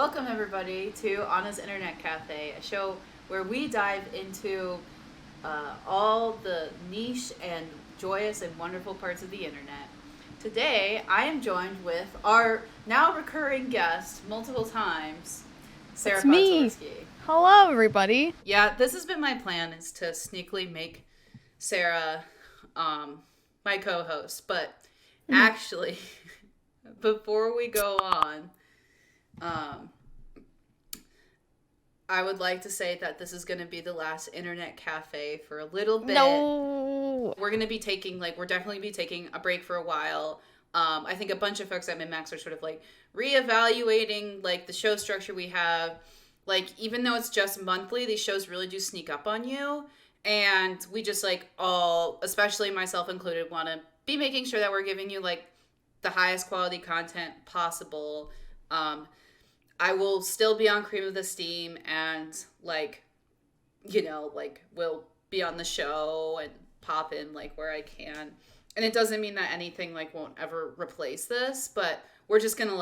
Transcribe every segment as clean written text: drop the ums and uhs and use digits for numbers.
Welcome everybody to Anna's Internet Cafe, a show where we dive into all the niche and joyous and wonderful parts of the internet. Today, I am joined with our now recurring guest multiple times, Sarah Podsorski. Hello, everybody. Yeah, this has been my plan, is to sneakily make Sarah my co-host, but actually, before we go on, I would like to say that this is going to be the last internet cafe for a little bit. No. We're going to be taking, we're definitely be taking a break for a while. I think a bunch of folks at MinMax are sort of, reevaluating, the show structure we have. Even though it's just monthly, these shows really do sneak up on you. And we just, all, especially myself included, want to be making sure that we're giving you, the highest quality content possible. I will still be on Cream of the Steam and, we'll be on the show and pop in, where I can. And it doesn't mean that anything, won't ever replace this, but we're just gonna,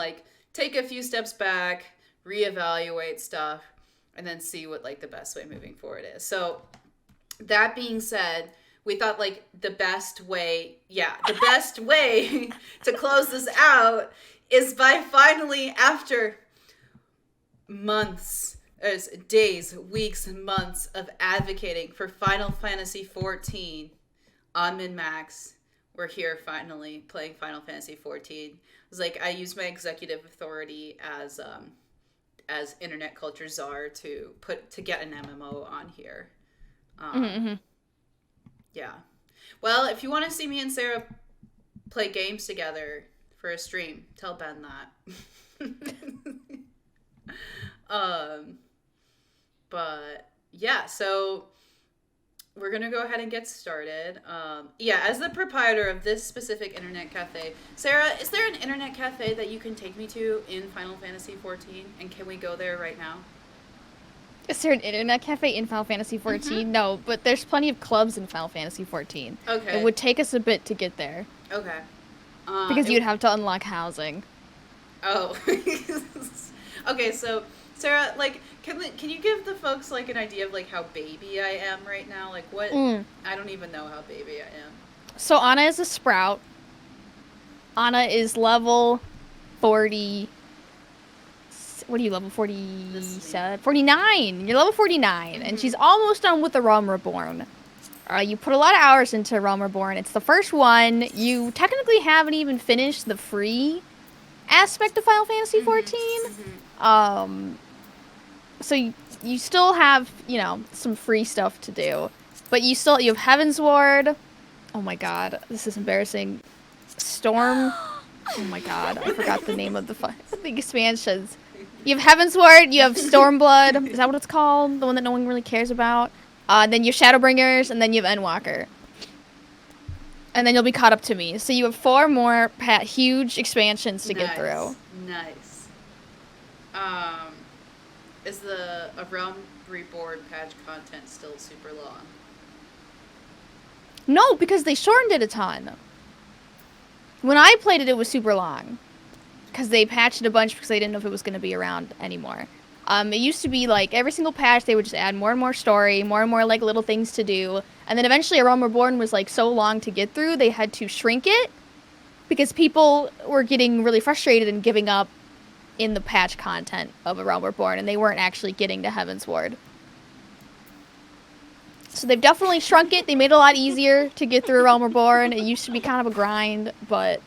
take a few steps back, reevaluate stuff, and then see what, the best way moving forward is. So, that being said, we thought, the best way to close this out is by finally, after months, days, weeks, and months of advocating for Final Fantasy XIV on MinMax, we're here finally playing Final Fantasy XIV. It was I used my executive authority as internet culture czar to get an MMO on here. Yeah. Well, if you want to see me and Sarah play games together for a stream, tell Ben that. But yeah, so we're gonna go ahead and get started. As the proprietor of this specific internet cafe, Sarah, is there an internet cafe that you can take me to in Final Fantasy XIV? And can we go there right now? Is there an internet cafe in Final Fantasy XIV? Mm-hmm. No, but there's plenty of clubs in Final Fantasy XIV. Okay. It would take us a bit to get there. Okay. Because you'd have to unlock housing. Oh. Okay, so Sarah, can you give the folks an idea of how baby I am right now? What? I don't even know how baby I am. So Anna is a sprout. Anna is level 40. What are you, level 47? 49. You're level 49, and she's almost done with the Realm Reborn. You put a lot of hours into Realm Reborn. It's the first one. You technically haven't even finished the free aspect of Final Fantasy XIV. So you still have, some free stuff to do. But you have Heaven's Ward. Oh my god, this is embarrassing. Storm. Oh my god, I forgot the name of the expansions. You have Heaven's Ward, you have Stormblood. Is that what it's called? The one that no one really cares about. Then you have Shadowbringers, and then you have Endwalker. And then you'll be caught up to me. So you have 4 more huge expansions to get through. Nice. Is the Realm Reborn patch content still super long? No, because they shortened it a ton. When I played it, it was super long. Because they patched it a bunch because they didn't know if it was going to be around anymore. It used to be every single patch they would just add more and more story, more and more little things to do. And then eventually A Realm Reborn was so long to get through, they had to shrink it. Because people were getting really frustrated and giving up in the patch content of A Realm Reborn, and they weren't actually getting to Heaven's Ward. So they've definitely shrunk it. They made it a lot easier to get through A Realm Reborn. It used to be kind of a grind, but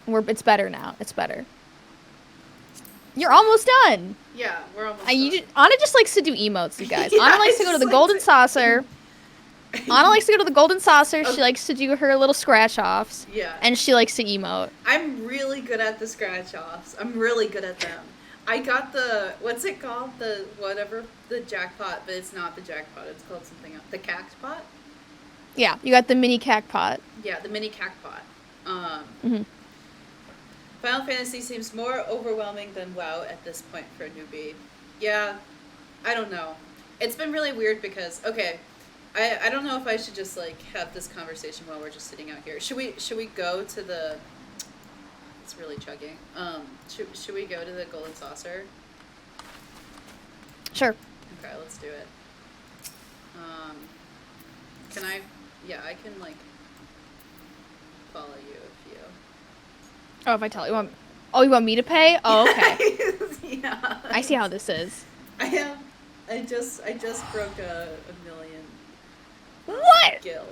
it's better now. It's better. You're almost done. Yeah, we're almost done. Anna just likes to do emotes, you guys. Yeah, Anna likes to go to the Golden Saucer. Anna likes to go to the Golden Saucer. Okay. She likes to do her little scratch-offs. Yeah. And she likes to emote. I'm really good at the scratch-offs. I'm really good at them. I got what's it called? The jackpot, but it's not the jackpot. It's called something else. The cactpot? Yeah, you got the mini cactpot. Yeah, the mini cactpot. Final Fantasy seems more overwhelming than WoW at this point for a newbie. Yeah, I don't know. It's been really weird because, okay, I don't know if I should just have this conversation while we're just sitting out here. Should we go to the It's really chugging. Should we go to the Golden Saucer? Sure. Okay, let's do it. Can I? Yeah, I can like follow you if you. Oh, if I tell you, you want me to pay? Oh, okay. Yeah. I see how this is. I just broke a million. What? Gil.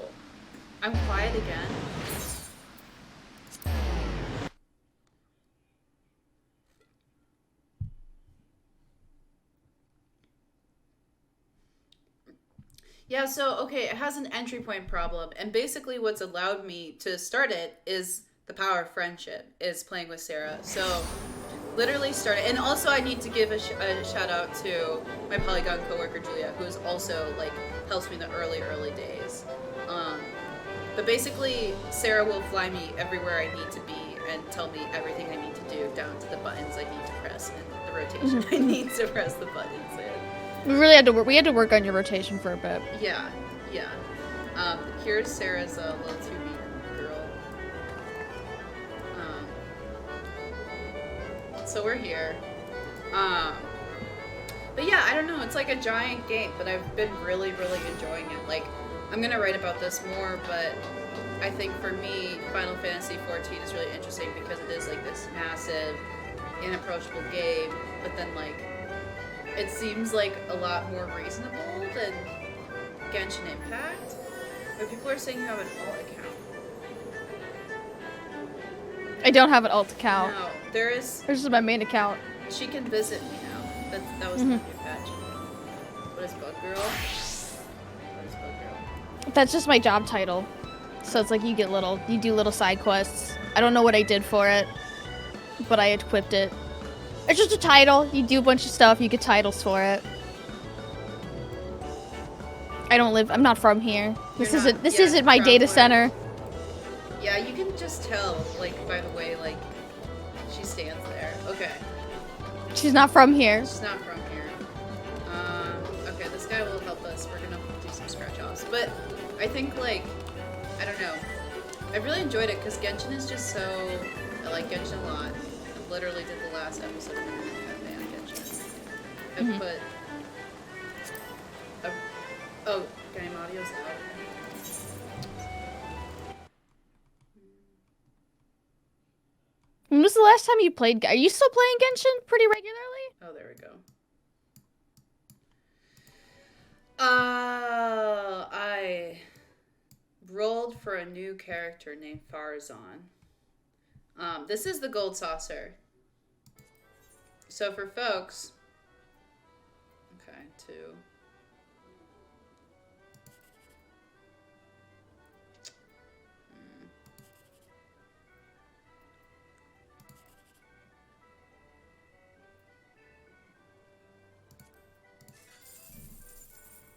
I'm quiet again. Yeah, so, okay, it has an entry point problem, and basically what's allowed me to start it is the power of friendship, is playing with Sarah. So, literally started, and also I need to give a shout out to my Polygon coworker, Julia, who's also, like, helps me in the early days. But basically, Sarah will fly me everywhere I need to be and tell me everything I need to do, down to the buttons I need to press and the rotation I need to press the buttons in. We really had to work. We had to work on your rotation for a bit. Yeah. Here's Sarah's little 2B girl. So we're here. But yeah, I don't know. It's like a giant game, but I've been really enjoying it. Like, I'm gonna write about this more, but I think for me, Final Fantasy XIV is really interesting because it is like this massive, inapproachable game, but then like, it seems like a lot more reasonable than Genshin Impact. But people are saying you have an alt account. I don't have an alt account. No, there is. This is my main account. She can visit me now. That was the new patch. What is Bug Girl? What is Bug Girl? That's just my job title. So it's like you do little side quests. I don't know what I did for it, but I equipped it. It's just a title. You do a bunch of stuff. You get titles for it. I'm not from here. This isn't my data center. Yeah, you can just tell, like, by the way, like, she stands there. Okay. She's not from here. She's not from here. Okay, this guy will help us. We're gonna do some scratch-offs. But I think, like, I don't know. I really enjoyed it because Genshin is just so... I like Genshin a lot. I literally did the last episode of Cafe on Genshin. I put... Oh, game audio's loud. When was the last time you played? Are you still playing Genshin pretty regularly? Oh, there we go. I rolled for a new character named Farazan. This is the Gold Saucer. So for folks... Okay, 2...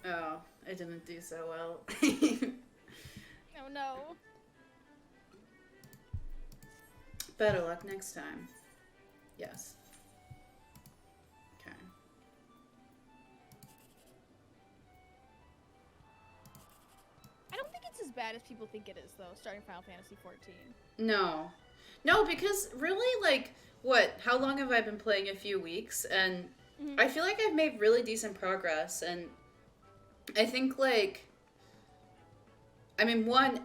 Oh, I didn't do so well. Oh no. Better luck next time. Yes. Okay. I don't think it's as bad as people think it is, though, starting Final Fantasy XIV. No. No, because really, like, how long have I been playing? A few weeks, and I feel like I've made really decent progress, and I think, like, I mean, one,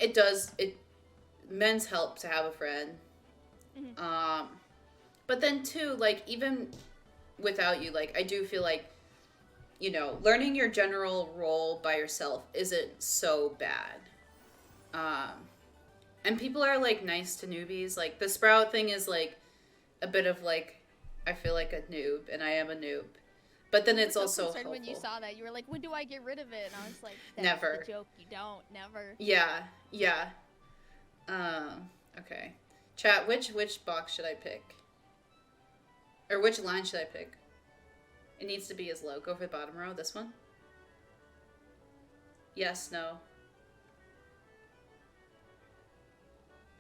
men's help to have a friend. But then two, like, even without you, like, I do feel like, you know, learning your general role by yourself isn't so bad. And people are, like, nice to newbies. Like, the Sprout thing is, like, a bit of, like, I feel like a noob, and I am a noob. But then it's also helpful. When you saw that, you were like, when do I get rid of it? And I was like, that's never. The joke. You don't. Never. Yeah. Okay. Chat, which box should I pick? Or which line should I pick? It needs to be as low. Go for the bottom row. This one? Yes, no.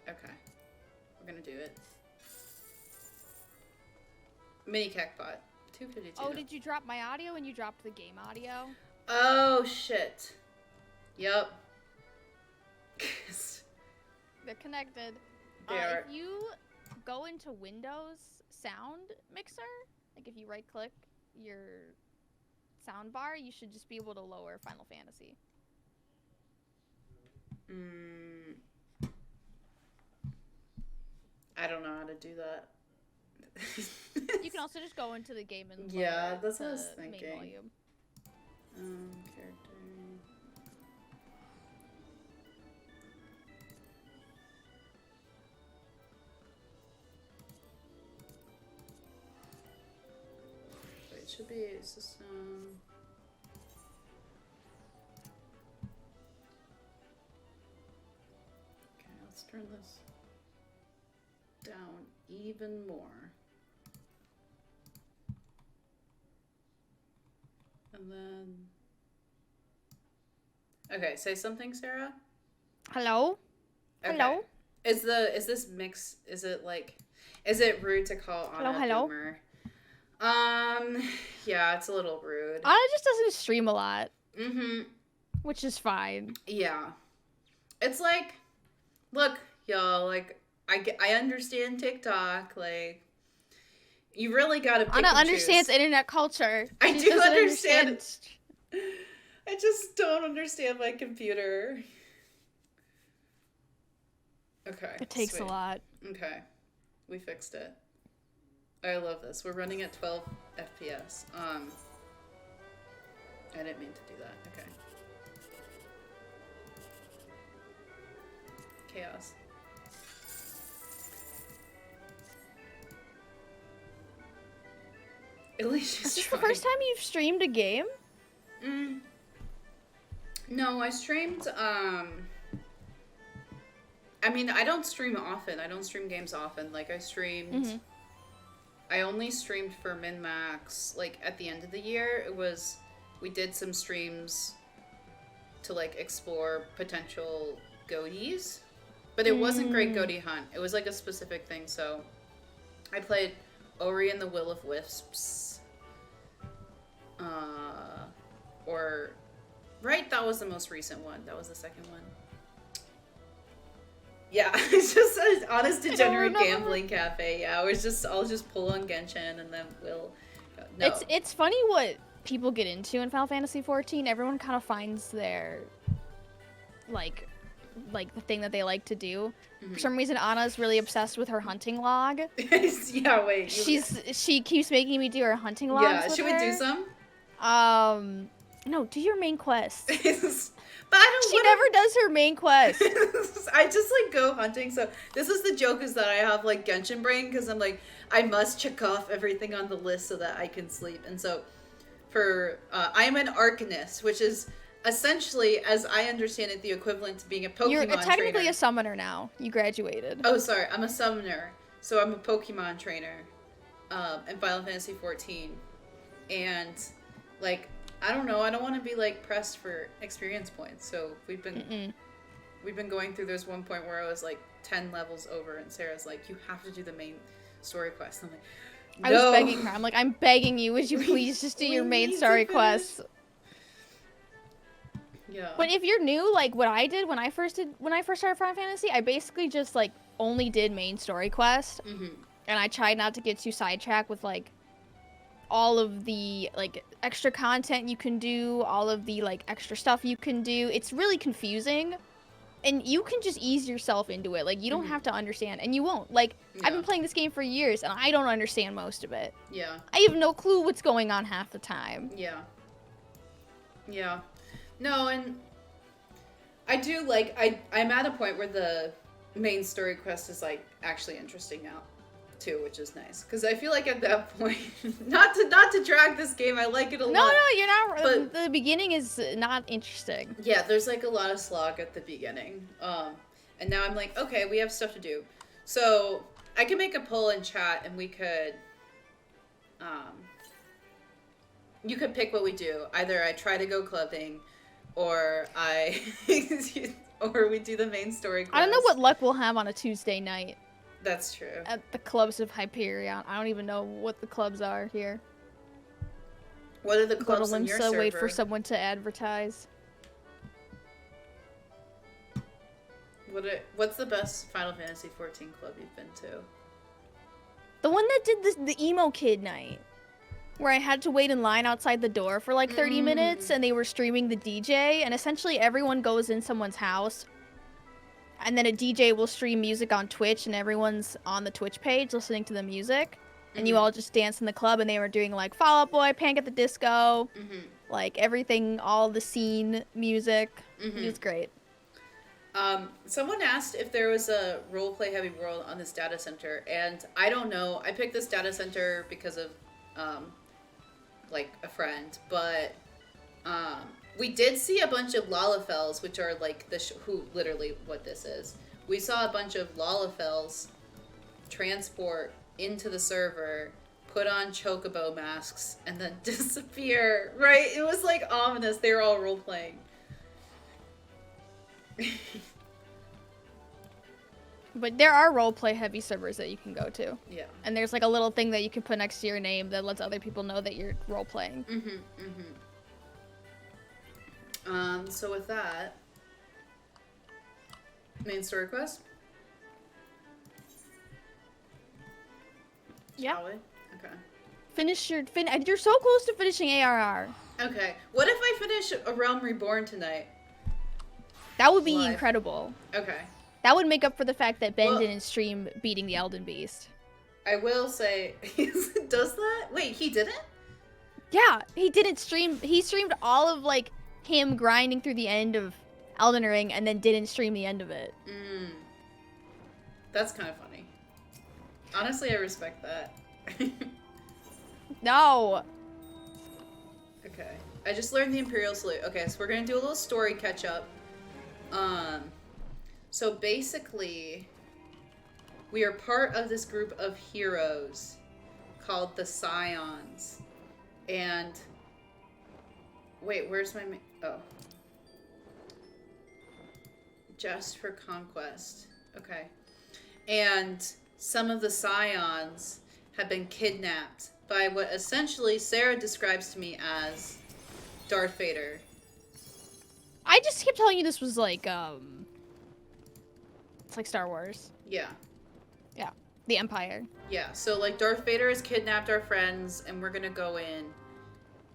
Okay. We're gonna do it. Mini Cackpot. 252. Oh, did you drop my audio and you dropped the game audio? Oh, shit. Yup. They're connected. They are. If you go into Windows Sound Mixer, like if you right-click your soundbar, you should just be able to lower Final Fantasy. I don't know how to do that. You can also just go into the game and yeah, lower that's what I the was thinking. main volume. Character. Wait, it should be system. Okay, let's turn this down even more. And then... Okay, say something, Sarah. Hello? Okay. Hello? Is this mix, is it rude to call Anna hello? boomer? Yeah, it's a little rude. Anna just doesn't stream a lot. Mm-hmm. Which is fine. Yeah. It's like, look, y'all, like, I understand TikTok, like, you really gotta pick Anna and understands choose. internet culture. I She do doesn't understand. I just don't understand my computer. Okay. It takes sweet. a lot. Okay. We fixed it. I love this. We're running at 12 FPS. I didn't mean to do that. Okay. Chaos. At least she's Is this trying. the first time you've streamed a game? No, I streamed, I mean, I don't stream often. I don't stream games often. Like, I streamed... I only streamed for Min-Max, like, at the end of the year. We did some streams to, like, explore potential goatees. But it wasn't Great Goatee Hunt. It was, like, a specific thing, so... I played Ori and the Will of Wisps. Right? That was the most recent one. That was the second one. Yeah, it's just an honest degenerate gambling cafe. Yeah, I'll just pull on Genshin and then we'll... No. It's funny what people get into in Final Fantasy XIV. Everyone kind of finds their... Like the thing that they like to do. For some reason, Anna's really obsessed with her hunting log. Yeah, wait. She keeps making me do her hunting logs. Yeah, should we do some? No, do your main quest. But I don't. She never does her main quest. I just like go hunting. So this is the joke, is that I have like Genshin brain, because I'm like, I must check off everything on the list so that I can sleep. And so for I'm an Arcanist, which is essentially, as I understand it, the equivalent to being a Pokemon You're technically trainer. a summoner now. You graduated. Oh, sorry. I'm a summoner. So I'm a Pokemon trainer in Final Fantasy XIV. And, like, I don't know. I don't want to be, like, pressed for experience points. So we've been going through this one point where I was, like, 10 levels over. And Sarah's like, you have to do the main story quest. And I'm like, no. I was begging her. I'm like, I'm begging you. Would you please just do your main story quest? Yeah. But if you're new, like what I did when I first started Final Fantasy, I basically just like only did main story quest, and I tried not to get too sidetracked with like all of the like extra content you can do, all of the like extra stuff you can do. It's really confusing, and you can just ease yourself into it. Like you don't have to understand, and you won't. Like I've been playing this game for years, and I don't understand most of it. Yeah. I have no clue what's going on half the time. Yeah. Yeah. No, and I do, like, I'm at a point where the main story quest is, like, actually interesting now, too, which is nice. Because I feel like at that point, not to drag this game, I like it a lot. No, you're not, but the beginning is not interesting. Yeah, there's, like, a lot of slog at the beginning. And now I'm like, okay, we have stuff to do. So, I can make a poll in chat, and we could, you could pick what we do. Either I try to go clubbing, or or we do the main story quest. I don't know what luck we'll have on a Tuesday night. That's true. At the clubs of Hyperion. I don't even know what the clubs are here. What are the clubs in your server? Wait for someone to advertise. What's the best Final Fantasy XIV club you've been to? The one that did the emo kid night. where I had to wait in line outside the door for like 30 minutes, and they were streaming the DJ, and essentially everyone goes in someone's house, and then a DJ will stream music on Twitch, and everyone's on the Twitch page listening to the music, and you all just dance in the club, and they were doing like Fall Out Boy, Panic at the Disco, like everything, all the scene music. It was great. Someone asked if there was a roleplay heavy world on this data center, and I don't know. I picked this data center because of, like, a friend, but, we did see a bunch of Lalafels, which are, like, who, literally, what this is. We saw a bunch of Lalafels transport into the server, put on chocobo masks, and then disappear, right? It was, like, ominous. They were all role-playing. But there are roleplay heavy servers that you can go to. Yeah. And there's like a little thing that you can put next to your name that lets other people know that you're roleplaying. So with that, main story quest? Yeah. Shall we? Okay. You're so close to finishing ARR. Okay. What if I finish A Realm Reborn tonight? That would be Live. incredible. Okay. That would make up for the fact that Ben Well, didn't stream beating the Elden Beast. I will say, does that? Wait, he didn't? Yeah, he didn't stream. He streamed all of like him grinding through the end of Elden Ring and then didn't stream the end of it. That's kind of funny. Honestly, I respect that. No. Okay. I just learned the Imperial Salute. Okay, so we're gonna do a little story catch up. So basically, we are part of this group of heroes called the Scions. And, wait, where's my, oh. Just for Conquest. Okay. And some of the Scions have been kidnapped by what essentially Sarah describes to me as Darth Vader. I just kept telling you this was like, it's like Star Wars. Yeah. Yeah. The Empire. Yeah, so like Darth Vader has kidnapped our friends and we're gonna go in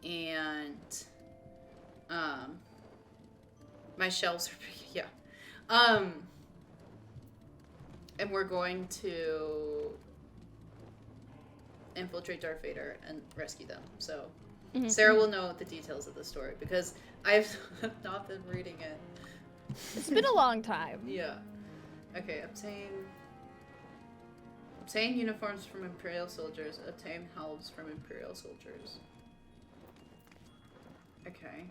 and my shelves are big, yeah. And we're going to infiltrate Darth Vader and rescue them. So Sarah will know the details of the story because I've not been reading it. It's been a long time. Yeah. Okay, obtain uniforms from Imperial soldiers. Obtain helms from Imperial soldiers. Okay.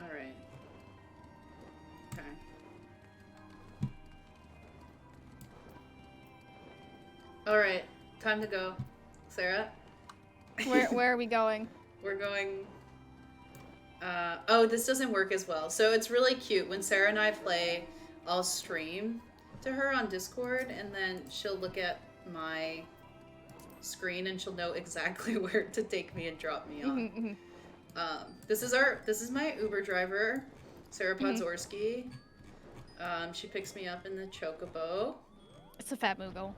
Alright. Okay. Alright, time to go. Sarah? Where are we going? We're going... oh, this doesn't work as well. So it's really cute. When Sarah and I play, I'll stream to her on Discord, and then she'll look at my screen, and she'll know exactly where to take me and drop me off. This is my Uber driver, Sarah Podzorski. She picks me up in the Chocobo. It's a Fat Moogle.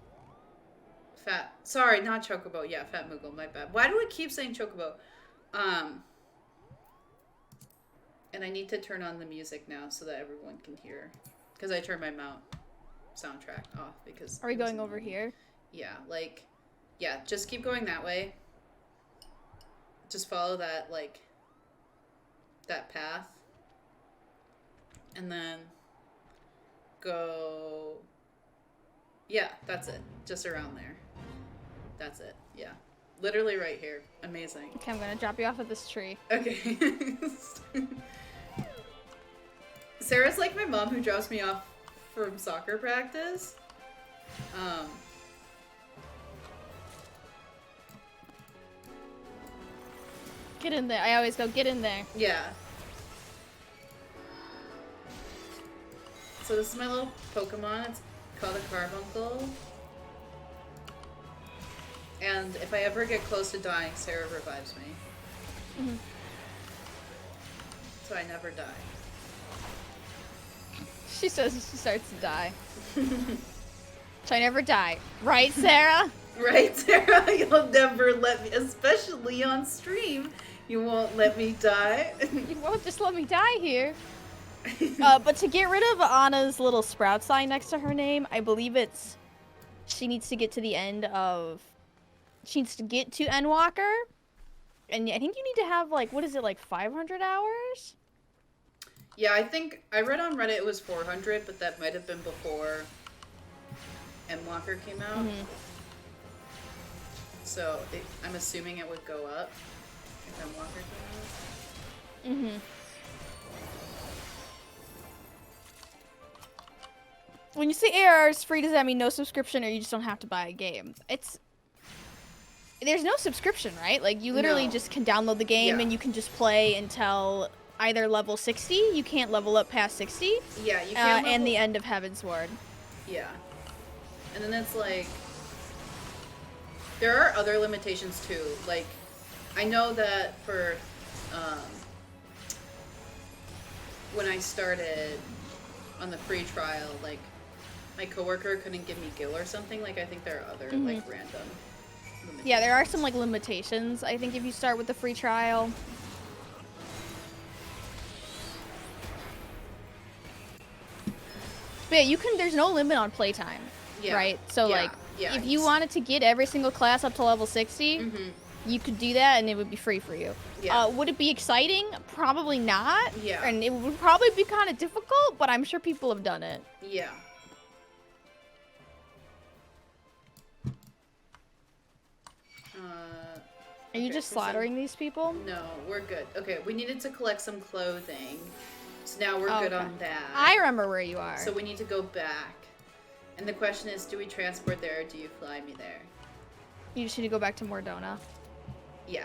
Sorry, not Chocobo. Yeah, Fat Moogle, my bad. Why do I keep saying Chocobo? And I need to turn on the music now so that everyone can hear. Because I turned my mount soundtrack off because... Are we going over here? Yeah, like... Yeah, just keep going that way. Just follow that, like... that path. And then... go... Yeah, that's it. Just around there. That's it. Yeah. Literally right here. Amazing. Okay, I'm gonna drop you off at this tree. Okay. Sarah's like my mom who drops me off from soccer practice. Get in there. I always go, get in there. Yeah. So this is my little Pokemon. It's called a Carbuncle. And if I ever get close to dying, Sarah revives me. So I never die. She says she starts to die. So I never die. Right, Sarah? Right, Sarah? You'll never let me, especially on stream, you won't let me die. You won't just let me die here. But to get rid of Anna's little sprout sign next to her name, I believe it's... She needs to get to the end of... She needs to get to Endwalker. And I think you need to have, like, what is it, like 500 hours? Yeah, I think... I read on Reddit it was 400, but that might have been before Endwalker came out. Mm-hmm. So, I'm assuming it would go up if Endwalker came out. Mm-hmm. When you say ARR is free, does that mean no subscription or you just don't have to buy a game? There's no subscription, right? Like, you literally just can download the game and you can just play until either level 60. You can't level up past 60. Yeah, you can't and the end of Heavensward. Yeah. And then it's like... There are other limitations, too. Like, I know that for... when I started on the free trial, like, my coworker couldn't give me gil or something. Like, I think there are other, like, random limitations. Yeah, there are some, like, limitations, I think, if you start with the free trial. But yeah, you can, there's no limit on playtime, right? So, like, if you wanted to get every single class up to level 60, you could do that and it would be free for you. Yeah. Would it be exciting? Probably not. Yeah. And it would probably be kind of difficult, but I'm sure people have done it. Yeah. Are you just slaughtering these people? No, we're good. Okay, we needed to collect some clothing. So now we're good on that. I remember where you are. So we need to go back. And the question is, do we transport there or do you fly me there? You just need to go back to Mordona. Yeah.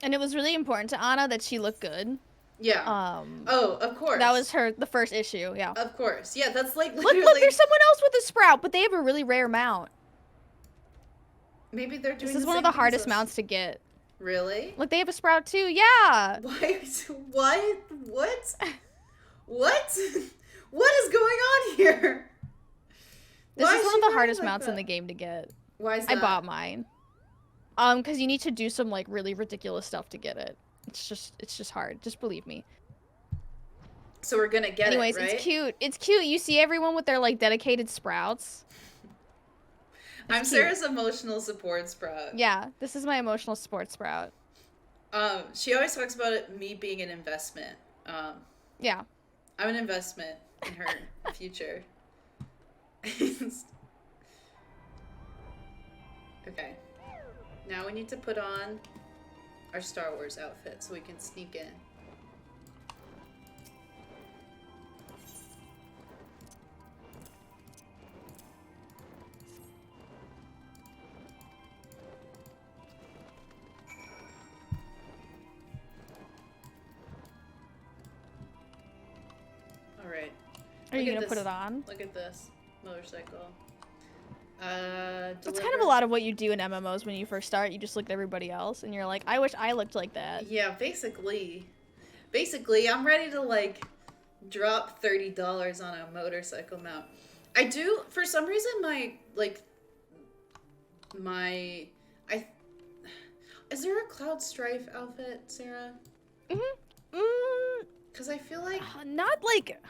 And it was really important to Anna that she looked good. Yeah. Oh, of course. That was the first issue, yeah. Of course. Yeah, that's like literally... Look, there's someone else with a sprout, but they have a really rare mount. Maybe they're doing This is one of the hardest mounts to get. Really? Look, they have a sprout too, yeah! Why? What? What? What? What is going on here? This is one of the hardest mounts in the game to get. Why is that? I bought mine. Because you need to do some, like, really ridiculous stuff to get it. It's just hard. Just believe me. So we're gonna get Anyways, it, right? It's cute. It's cute. You see everyone with their, like, dedicated sprouts. I'm Sarah's emotional support sprout. Yeah, this is my emotional support sprout. She always talks about me being an investment. Yeah. I'm an investment in her future. Okay. Now we need to put on our Star Wars outfit so we can sneak in. Alright. Are you gonna put it on? Look at this motorcycle. That's kind of a lot of what you do in MMOs when you first start. You just look at everybody else and you're like, I wish I looked like that. Yeah, basically. Basically, I'm ready to, like, drop $30 on a motorcycle mount. I do, for some reason, is there a Cloud Strife outfit, Sarah? Because I feel like... not, like...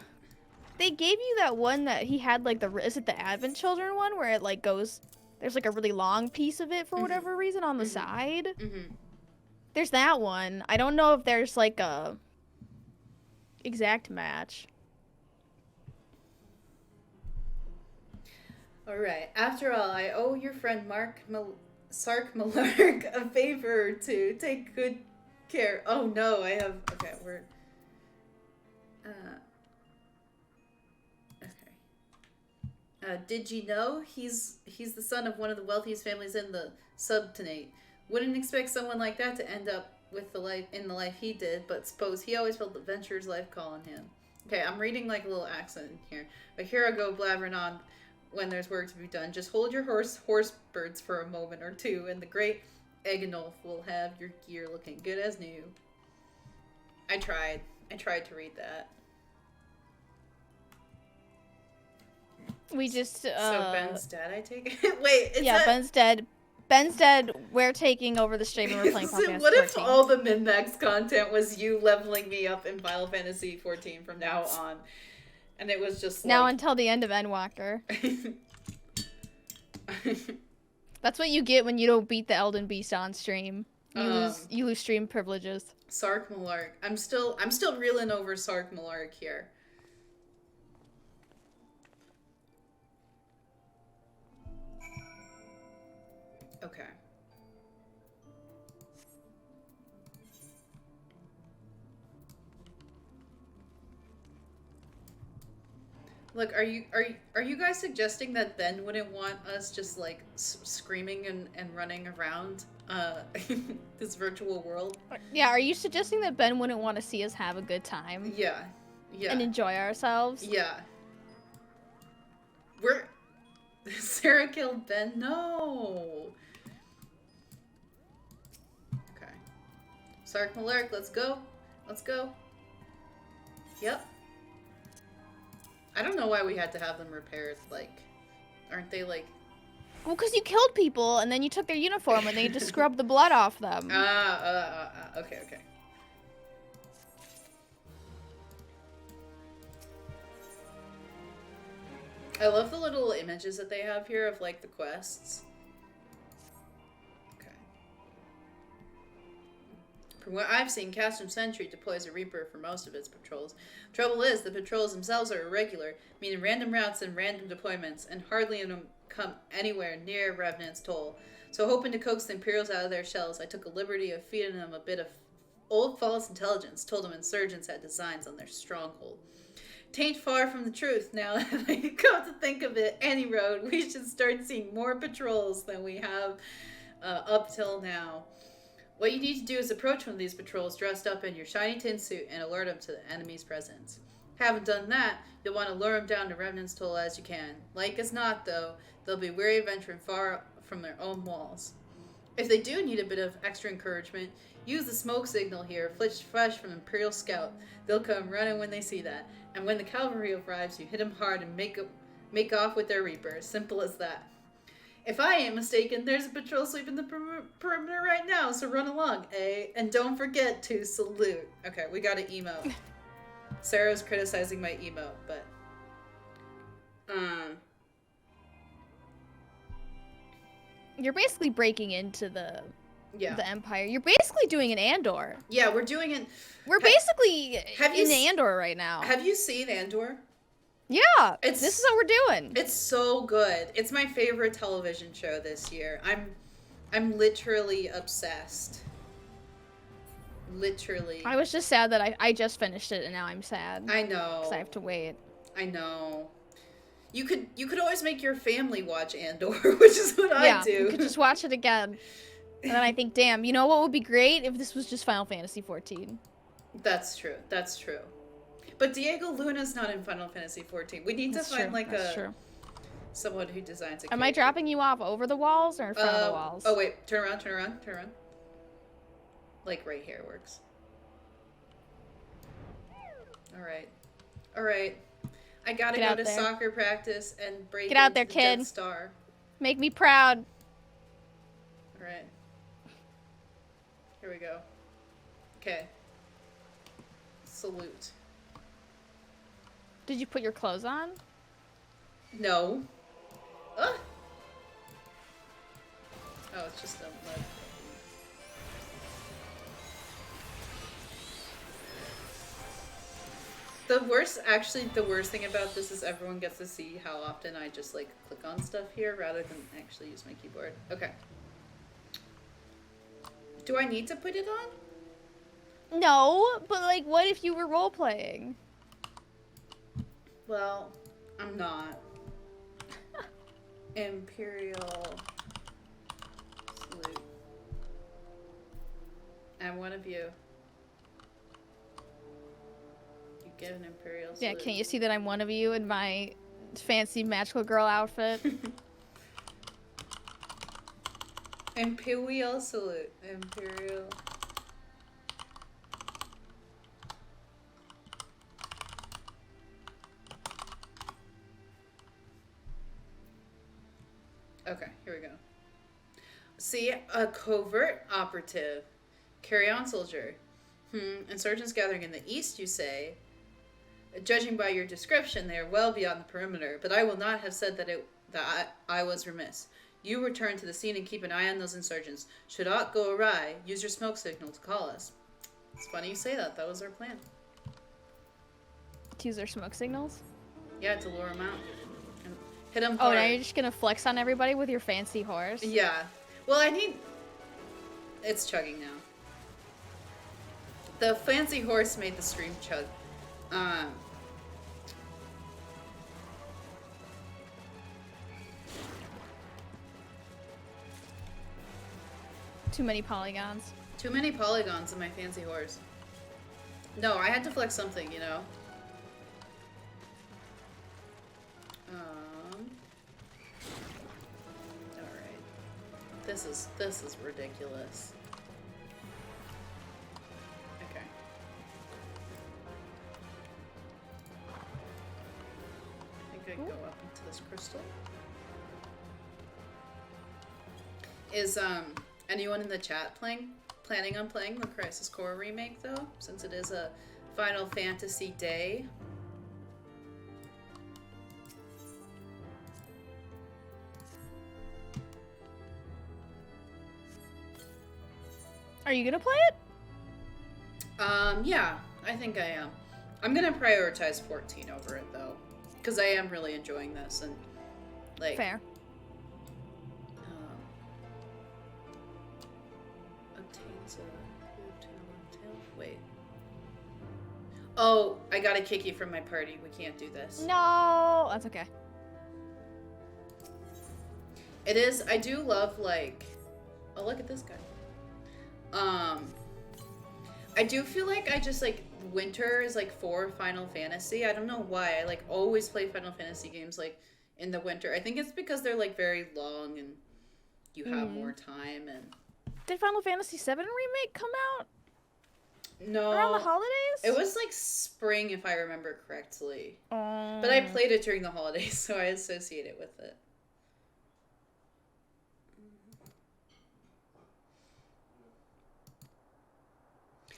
They gave you that one that he had, like, is it the Advent Children one where it, like, goes, there's, like, a really long piece of it for whatever reason on the side? There's that one. I don't know if there's, like, a exact match. Alright, after all, I owe your friend Sark Malark a favor to take good care. Oh, no, I have, okay, we're, did you know he's the son of one of the wealthiest families in the subtonate? Wouldn't expect someone like that to end up with the life he did, but suppose he always felt the adventurer's life calling him. Okay, I'm reading like a little accent here. But here I go blabbering on when there's work to be done. Just hold your horse birds for a moment or two, and the great Eganolf will have your gear looking good as new. I tried. I tried to read that. We just, So Ben's dead, I take it? Wait, yeah, Ben's dead. Ben's dead. We're taking over the stream and we're playing so Podcast what if 14. all the min-max content was you leveling me up in Final Fantasy 14 from now on? And it was just now like... until the end of Endwalker. That's what you get when you don't beat the Elden Beast on stream. You lose stream privileges. Sark Malark. I'm still reeling over Sark Malark here. Okay. Look, are you guys suggesting that Ben wouldn't want us just like screaming and running around this virtual world? Yeah, are you suggesting that Ben wouldn't want to see us have a good time? Yeah. Yeah. And enjoy ourselves? Yeah. Sarah killed Ben? No! Okay. Sark Malark, let's go. Let's go. Yep. I don't know why we had to have them repaired, like... Aren't they, like... Well, because you killed people, and then you took their uniform, and they had to scrub the blood off them. Okay, okay. I love the little images that they have here of, like, the quests. Okay. From what I've seen, Castrum Sentry deploys a Reaper for most of its patrols. Trouble is, the patrols themselves are irregular, meaning random routes and random deployments, and hardly any of them come anywhere near Revenant's Toll. So hoping to coax the Imperials out of their shells, I took a liberty of feeding them a bit of old false intelligence, told them insurgents had designs on their stronghold. Tain't far from the truth. Now that I come to think of it, any road, we should start seeing more patrols than we have up till now. What you need to do is approach one of these patrols dressed up in your shiny tin suit and alert them to the enemy's presence. Haven't done that, you'll want to lure them down to Revenant's Toll as you can. Like as not, though, they'll be wary of venturing far from their own walls. If they do need a bit of extra encouragement, use the smoke signal here, fresh from Imperial Scout. They'll come running when they see that. And when the cavalry arrives, you hit them hard and make off with their Reaper. Simple as that. If I ain't mistaken, there's a patrol sweeping the perimeter right now, so run along, eh? And don't forget to salute. Okay, we got an emote. Sarah's criticizing my emote, but... You're basically breaking into the Empire. You're basically doing an Andor. Yeah, we're doing it. We're basically in Andor right now. Have you seen Andor? Yeah, this is what we're doing. It's so good. It's my favorite television show this year. I'm literally obsessed. Literally. I was just sad that I just finished it and now I'm sad. I know. Because I have to wait. I know. You could always make your family watch Andor, which is what I do. Yeah, you could just watch it again. And then I think, damn, you know what would be great if this was just Final Fantasy 14. That's true. That's true. But Diego Luna's not in Final Fantasy 14. We need to find someone who designs a Am I dropping you off over the walls or in front of the walls? Oh wait, turn around. Like right here works. All right. I gotta go to soccer practice and break out there, the kid. Death Star. Make me proud. All right. Here we go. Okay. Salute. Did you put your clothes on? No. Oh, it's just a mud. The worst thing about this is everyone gets to see how often I just, like, click on stuff here rather than actually use my keyboard. Okay. Do I need to put it on? No, but, like, what if you were role-playing? Well, I'm not. Imperial salute. I'm one of you. You get an Imperial salute. Yeah, can't you see that I'm one of you in my fancy magical girl outfit? Imperial salute. Imperial. Okay, here we go. See, a covert operative. Carry on, soldier. Insurgents gathering in the east, you say? Judging by your description, they are well beyond the perimeter, but I will not have said that I was remiss. You return to the scene and keep an eye on those insurgents. Should aught go awry, use your smoke signal to call us. It's funny you say that. That was our plan. To use their smoke signals? Yeah, to lure them out. And hit them Oh, hard. now you're just gonna flex on everybody with your fancy horse? Yeah. Well, I need... It's chugging now. The fancy horse made the stream chug. Too many polygons. Too many polygons in my fancy horse. No, I had to flex something, you know? Alright. This is ridiculous. Okay. I think I can go up into this crystal. Is, anyone in the chat planning on playing the Crisis Core remake, though? Since it is a Final Fantasy day. Are you gonna play it? Yeah, I think I am. I'm gonna prioritize 14 over it, though. Because I am really enjoying this, and, like... Fair. Wait. Oh, I gotta kick you from my party. We can't do this. No! That's okay. It is, I do love, like... Oh, look at this guy. I do feel like I just, like, winter is, like, for Final Fantasy. I don't know why. I, like, always play Final Fantasy games, like, in the winter. I think it's because they're, like, very long and you have more time and... Did Final Fantasy VII Remake come out? No. Around the holidays? It was, like, spring, if I remember correctly. But But I played it during the holidays, so I associate it with it.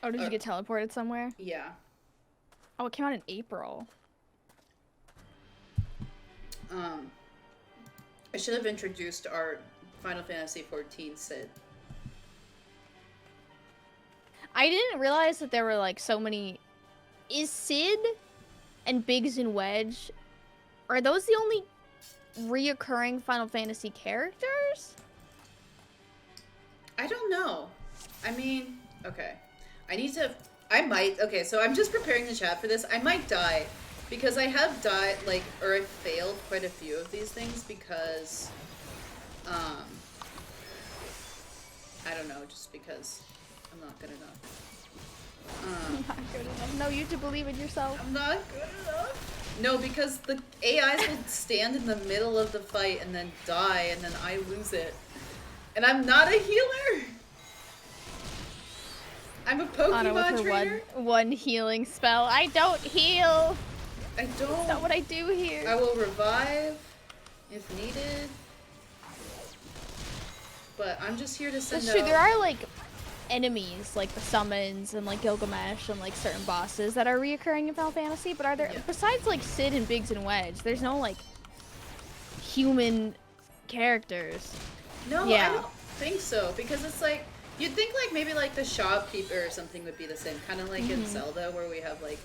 Oh, did you get teleported somewhere? Yeah. Oh, it came out in April. I should have introduced our Final Fantasy XIV Sid. I didn't realize that there were, like, so many... Is Sid and Biggs and Wedge... Are those the only reoccurring Final Fantasy characters? I don't know. I mean, okay. I might, okay, so I'm just preparing the chat for this. I might die, because I have died, like, or I've failed quite a few of these things because, I don't know, just because I'm not good enough. Not good enough. No, you have to believe in yourself. I'm not good enough. No, because the AIs will stand in the middle of the fight and then die, and then I lose it. And I'm not a healer! I'm a Pokemon trainer. One healing spell. I don't heal. I don't. That's not what I do here. I will revive if needed. But I'm just here to send That's true. There are like enemies, like the summons and like Gilgamesh and like certain bosses that are reoccurring in Final Fantasy. But are there besides like Sid and Biggs and Wedge? There's no like human characters. No, I don't think so because it's like. You'd think, like, maybe, like, the shopkeeper or something would be the same. Kind of like in Zelda, where we have, like...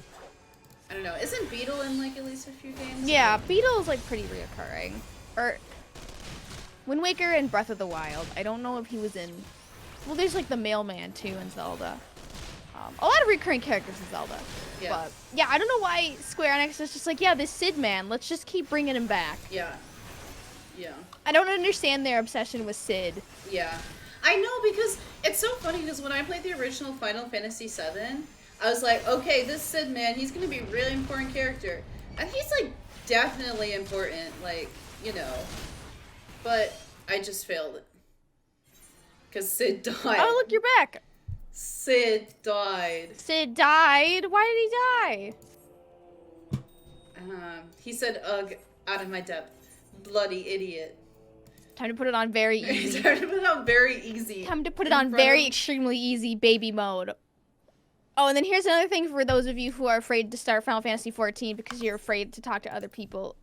I don't know. Isn't Beetle in, like, at least a few games? Yeah, Beetle is, like, pretty reoccurring. Or... Wind Waker and Breath of the Wild. I don't know if he was in... Well, there's, like, the mailman, too, in Zelda. A lot of recurring characters in Zelda. Yeah. But, yeah, I don't know why Square Enix is just like, yeah, this Sid man, let's just keep bringing him back. Yeah. Yeah. I don't understand their obsession with Sid. Yeah. I know, because it's so funny, because when I played the original Final Fantasy VII, I was like, okay, this Sid man, he's going to be a really important character. And he's, like, definitely important, like, you know. But I just failed it. Because Sid died. Oh, look, you're back. Sid died. Sid died? Why did he die? He said, ugh, out of my depth. Bloody idiot. Time to put it on very easy. Time to put it on very easy. Time to put it on very extremely easy baby mode. Oh, and then here's another thing for those of you who are afraid to start Final Fantasy XIV because you're afraid to talk to other people.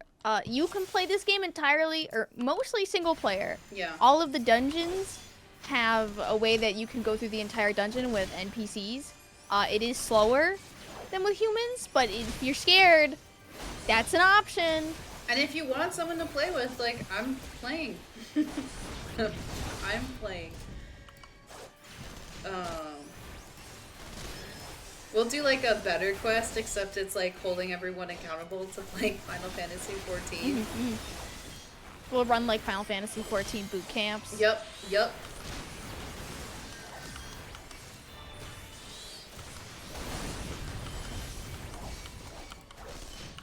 You can play this game entirely, or mostly single player. Yeah. All of the dungeons have a way that you can go through the entire dungeon with NPCs. It is slower than with humans, but if you're scared, that's an option. And if you want someone to play with, like, I'm playing. I'm playing. We'll do like a better quest, except it's like holding everyone accountable to playing Final Fantasy XIV. Mm-hmm. We'll run like Final Fantasy XIV boot camps. Yep.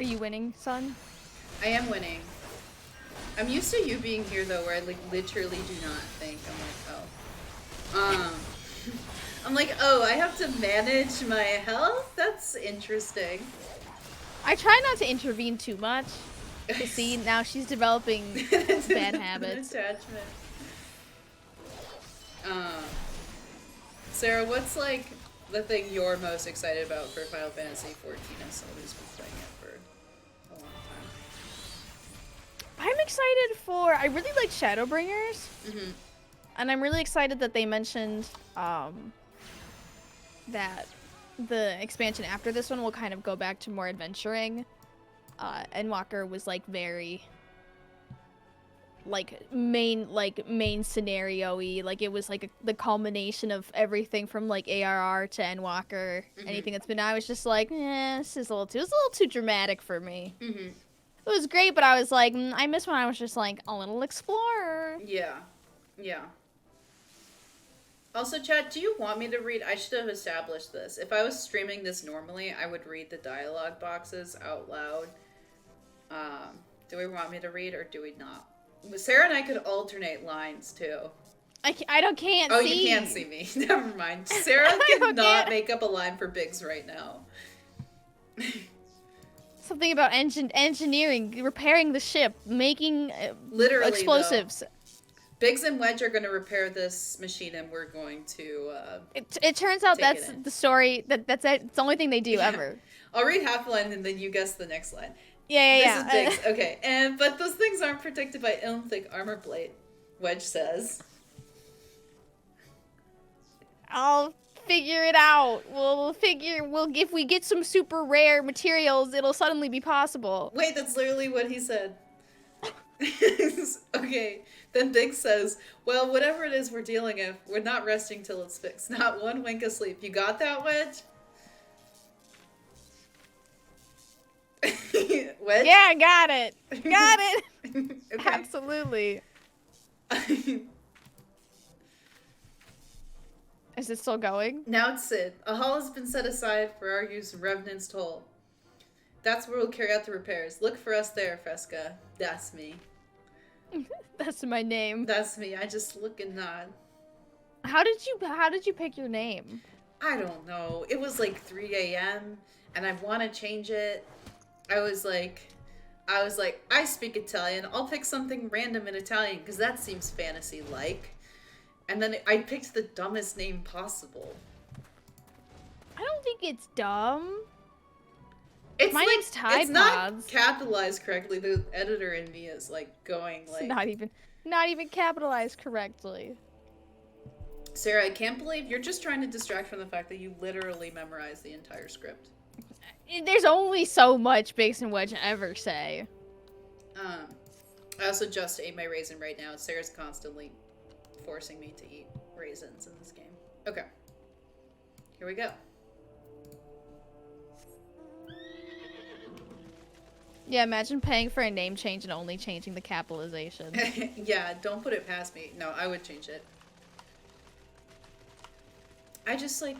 Are you winning, son? I am winning. I'm used to you being here though, where I like literally do not think. I'm like, oh, I have to manage my health? That's interesting. I try not to intervene too much. You see, now she's developing bad habits. Attachment. Sarah, what's like the thing you're most excited about for Final Fantasy XIV as someone who's been playing it for a long time? I'm excited for... I really like Shadowbringers. Mm-hmm. And I'm really excited that they mentioned that the expansion after this one will kind of go back to more adventuring. Endwalker was like very main scenario-y. Like it was like the culmination of everything from like ARR to Endwalker. Mm-hmm. Anything that's been I was just like, this is a little too dramatic for me. Mm-hmm. It was great, but I was like, I miss when I was just like a little explorer. Yeah. Also, chat, do you want me to read? I should have established this. If I was streaming this normally, I would read the dialogue boxes out loud. Do we want me to read or do we not? Sarah and I could alternate lines too. I can't see. Oh, you can't see me. Never mind. Sarah cannot make up a line for Biggs right now. Something about engineering, repairing the ship, making literally explosives. Though, Biggs and Wedge are going to repair this machine, and we're going to. It turns out that's the story. That's it. It's the only thing they do ever. I'll read half a line, and then you guess the next line. Yeah. This is Biggs. Okay, but those things aren't protected by thick armor plate. Wedge says. I'll figure it out. If we get some super rare materials, it'll suddenly be possible. Wait, that's literally what he said. Okay. Then Biggs says, well, whatever it is we're dealing with, we're not resting till it's fixed. Not one wink of sleep. You got that, Wedge? Wedge? Yeah, I got it. Got it. Okay. Absolutely. Is it still going? Now it's Sid. A hall has been set aside for our use in Revenant's Toll. That's where we'll carry out the repairs. Look for us there, Fresca. That's me. That's my name. That's me. I just look and nod. How did you pick your name? I don't know. It was like 3 a.m. and I want to change it. I was like, I speak Italian. I'll pick something random in Italian because that seems fantasy-like. And then I picked the dumbest name possible. I don't think it's dumb. My name's Tide It's not Pods. capitalized correctly. The editor in me is like going like. It's not even capitalized correctly. Sarah, I can't believe you're just trying to distract from the fact that you literally memorized the entire script. There's only so much Biggs and Wedge ever say. I also just ate my raisin right now. Sarah's constantly forcing me to eat raisins in this game. Okay. Here we go. Yeah, imagine paying for a name change and only changing the capitalization. Yeah, don't put it past me. No, I would change it. I just like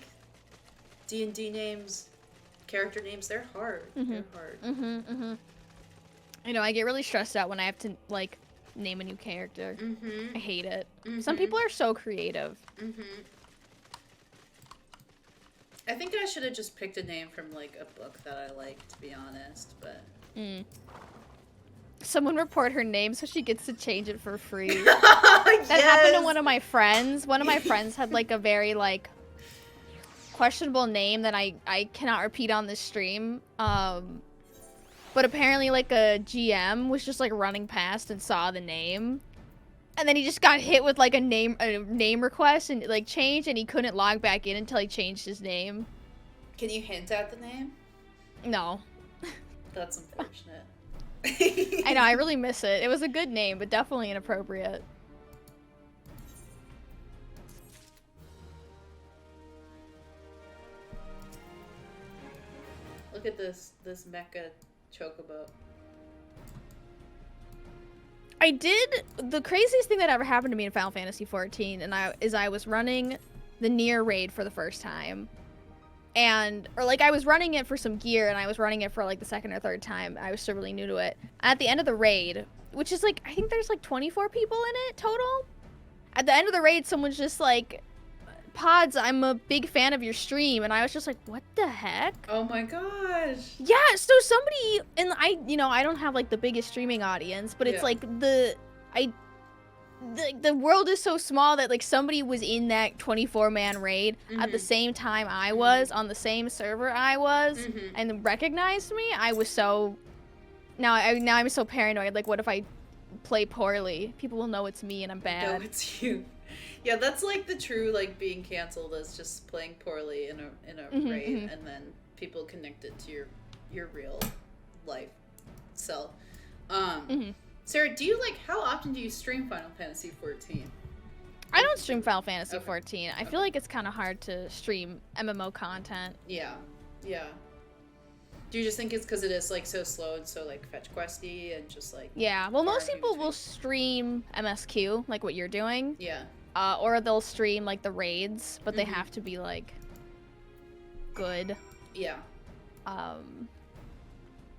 D&D names, character names, they're hard. Mm-hmm. They're hard. Mm-hmm. I know, I get really stressed out when I have to, like, name a new character. Mm-hmm. I hate it. Mm-hmm. Some people are so creative. Mm-hmm. I think I should have just picked a name from, like, a book that I like, to be honest, but... Someone report her name so she gets to change it for free. That happened to one of my friends. One of my friends had like a very like questionable name that I cannot repeat on this stream. But apparently like a GM was just like running past and saw the name. And then he just got hit with like a name request and like change, and he couldn't log back in until he changed his name. Can you hint at the name? No. That's unfortunate. I know, I really miss it. It was a good name, but definitely inappropriate. Look at this mecha chocobo. The craziest thing that ever happened to me in Final Fantasy XIV, I was running the Nier raid for the first time. I was running it for some gear, and I was running it for like the second or third time. I was still really new to it. At the end of the raid, which is like, I think there's like 24 people in it total. At the end of the raid, someone's just like, Pods, I'm a big fan of your stream, and I was just like, what the heck? Oh my gosh. Yeah, so somebody, and I don't have like the biggest streaming audience, but it's like the world is so small that like somebody was in that 24-man raid at the same time I was, on the same server I was, and recognized me. I was so, now I'm so paranoid, like what if I play poorly? People will know it's me and I'm bad. No, it's you. Yeah, that's like the true like being canceled is just playing poorly in a raid, and then people connect it to your real life self. Sarah, how often do you stream Final Fantasy XIV? I don't stream Final Fantasy XIV. I feel like it's kind of hard to stream MMO content. Yeah. Do you just think it's because it is like so slow and so like fetch questy and just like? Yeah, well, most people will stream MSQ, like what you're doing. Yeah. Or they'll stream like the raids, but they have to be like good. Yeah. But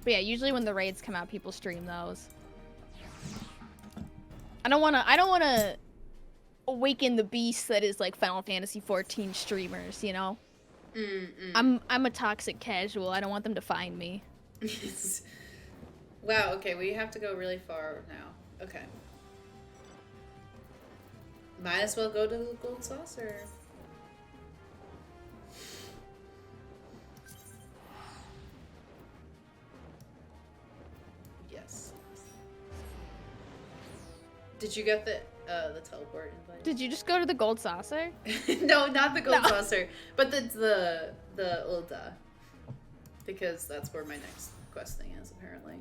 yeah, usually when the raids come out, people stream those. I don't wanna awaken the beast that is like Final Fantasy XIV streamers, you know? I'm a toxic casual. I don't want them to find me. Wow, okay, we have to go really far now. Okay. Might as well go to the Gold Saucer. Yes. Did you get the teleport invite? Did you just go to the Gold Saucer? No, not the Gold Saucer, but the Ulda. Because that's where my next quest thing is, apparently.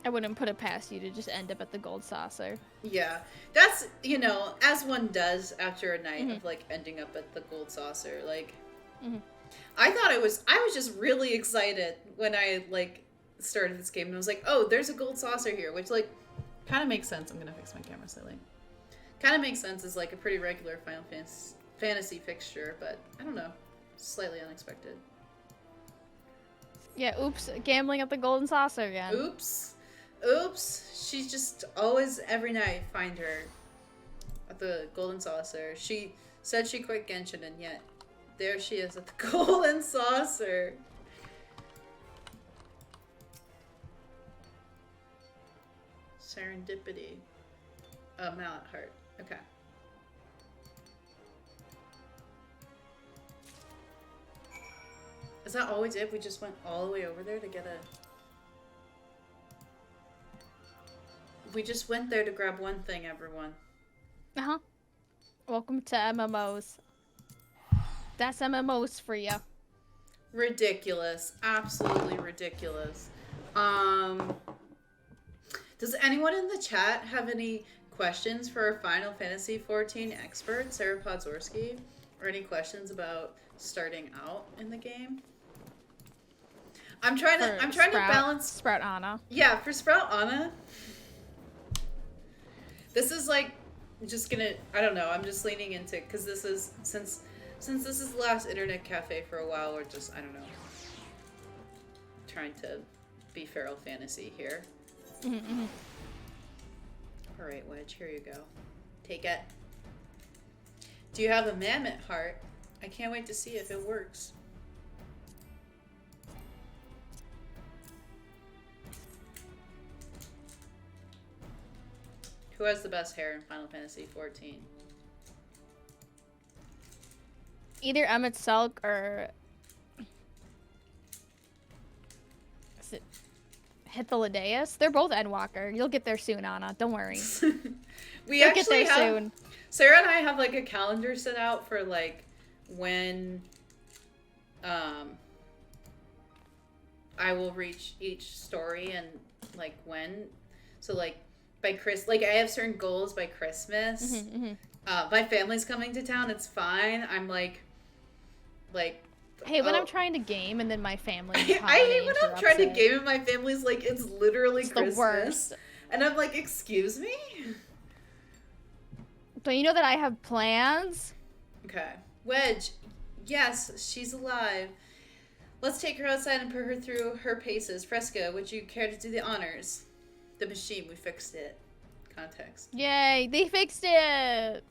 I wouldn't put it past you to just end up at the Gold Saucer. Yeah, that's, as one does after a night of, like, ending up at the Gold Saucer. Like, I was just really excited when I, like, started this game. And I was like, oh, there's a Gold Saucer here, which, like, kind of makes sense. I'm going to fix my camera slightly. Kind of makes sense as, like, a pretty regular Final Fantasy fixture, but, I don't know, slightly unexpected. Yeah, oops, gambling at the Golden Saucer again. Oops, she's just always, every night, find her at the Golden Saucer. She said she quit Genshin, and yet there she is at the Golden Saucer. Serendipity. Mallet Heart. Okay. Is that always it? We just went all the way over there to get a... We just went there to grab one thing, everyone. Uh-huh. Welcome to MMOs. That's MMOs for you. Ridiculous. Absolutely ridiculous. Does anyone in the chat have any questions for our Final Fantasy XIV expert, Sarah Podzorski? Or any questions about starting out in the game? I'm trying to balance Sprout Anna. Yeah, for Sprout Anna. This is like just gonna, I don't know, I'm just leaning into it because this is since this is the last internet cafe for a while, we're just, I don't know, trying to be feral fantasy here. All right, Wedge, here you go. Take it. Do you have a mammoth heart? I can't wait to see if it works. Who has the best hair in Final Fantasy 14? Either Emmett Selk or... Is it Hythlodaeus? They're both Endwalker. You'll get there soon, Anna. Don't worry. You'll get there soon. Sarah and I have, like, a calendar set out for, like, when... I will reach each story and, like, when. So, like, by like, I have certain goals by Christmas. My family's coming to town. It's fine. I'm, like... Hey, when I'm trying to game and then my family... I hate when I'm trying to game and my family's, like, it's literally Christmas. The worst. And I'm like, excuse me? But you know that I have plans? Okay. Wedge. Yes, she's alive. Let's take her outside and put her through her paces. Fresca, would you care to do the honors? The machine, we fixed it. Context. Yay, they fixed it!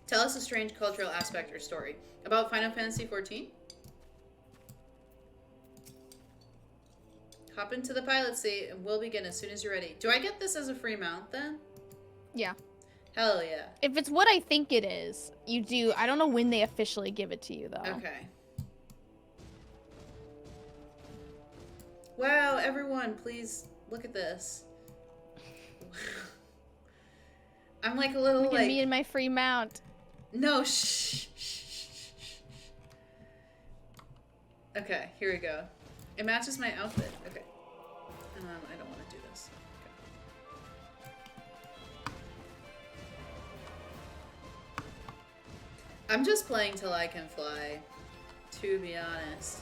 Tell us a strange cultural aspect or story. About Final Fantasy 14? Hop into the pilot seat and we'll begin as soon as you're ready. Do I get this as a free mount then? Yeah. Hell yeah. If it's what I think it is, you do. I don't know when they officially give it to you, though. Okay. Wow, everyone, please look at this. I'm like a little, look at me and my free mount. No, shh. Okay, here we go. It matches my outfit. Okay. I don't want to do this. Okay. I'm just playing till I can fly, to be honest.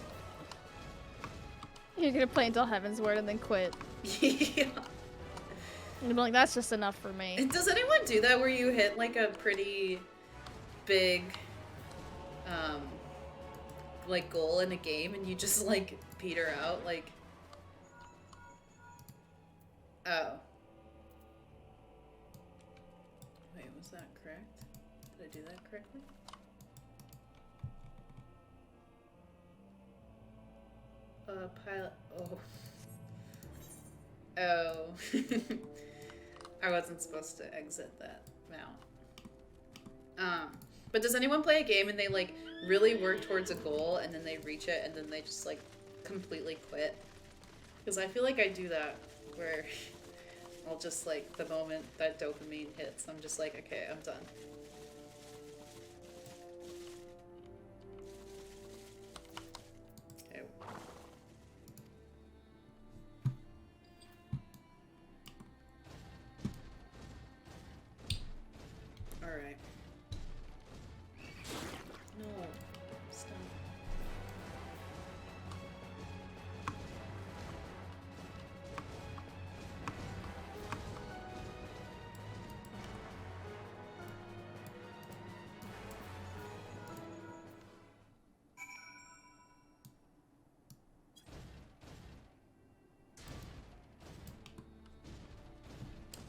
You're gonna play until Heaven's Word and then quit. Yeah. And be like, that's just enough for me. Does anyone do that where you hit like a pretty big like goal in a game and you just like peter out? Like, oh, wait, was that correct? Did I do that correctly? Pilot. Oh. I wasn't supposed to exit that mount. But does anyone play a game and they like really work towards a goal and then they reach it and then they just like completely quit? Because I feel like I do that where I'll just like the moment that dopamine hits, I'm just like, okay, I'm done. Okay. Alright. No. Stop.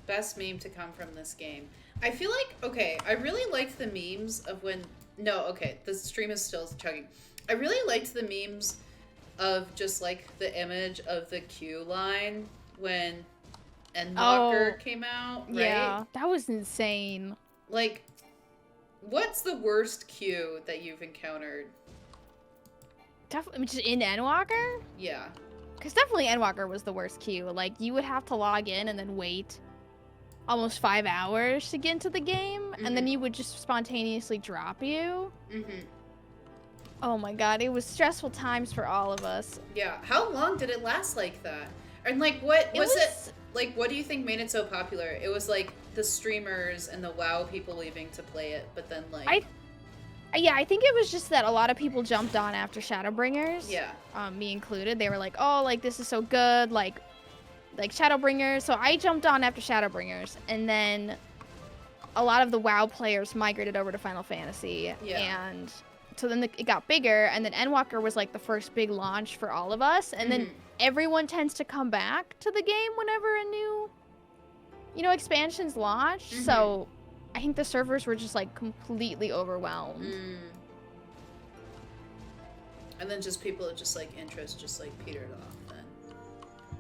Best meme to come from this game. I feel like, okay, I really liked the memes of when, no, okay, the stream is still chugging. I really liked the memes of just like the image of the Q line when Endwalker came out, right? Yeah, that was insane. Like, what's the worst Q that you've encountered? Definitely, just in Endwalker? Yeah. Because definitely Endwalker was the worst queue. Like, you would have to log in and then wait almost 5 hours to get into the game, and then you would just spontaneously drop you. Oh my god, it was stressful times for all of us. Yeah. How long did it last like that? And like, what was it? Like, what do you think made it so popular? It was like the streamers and the WoW people leaving to play it, but then like... I think it was just that a lot of people jumped on after Shadowbringers. Yeah. Me included. They were like, oh, like, this is so good, like Shadowbringers. So I jumped on after Shadowbringers, and then a lot of the WoW players migrated over to Final Fantasy. Yeah. And so then it got bigger, and then Endwalker was like the first big launch for all of us, and then everyone tends to come back to the game whenever a new, expansions launch. So I think the servers were just like completely overwhelmed. And then just people just like interest just like petered off then.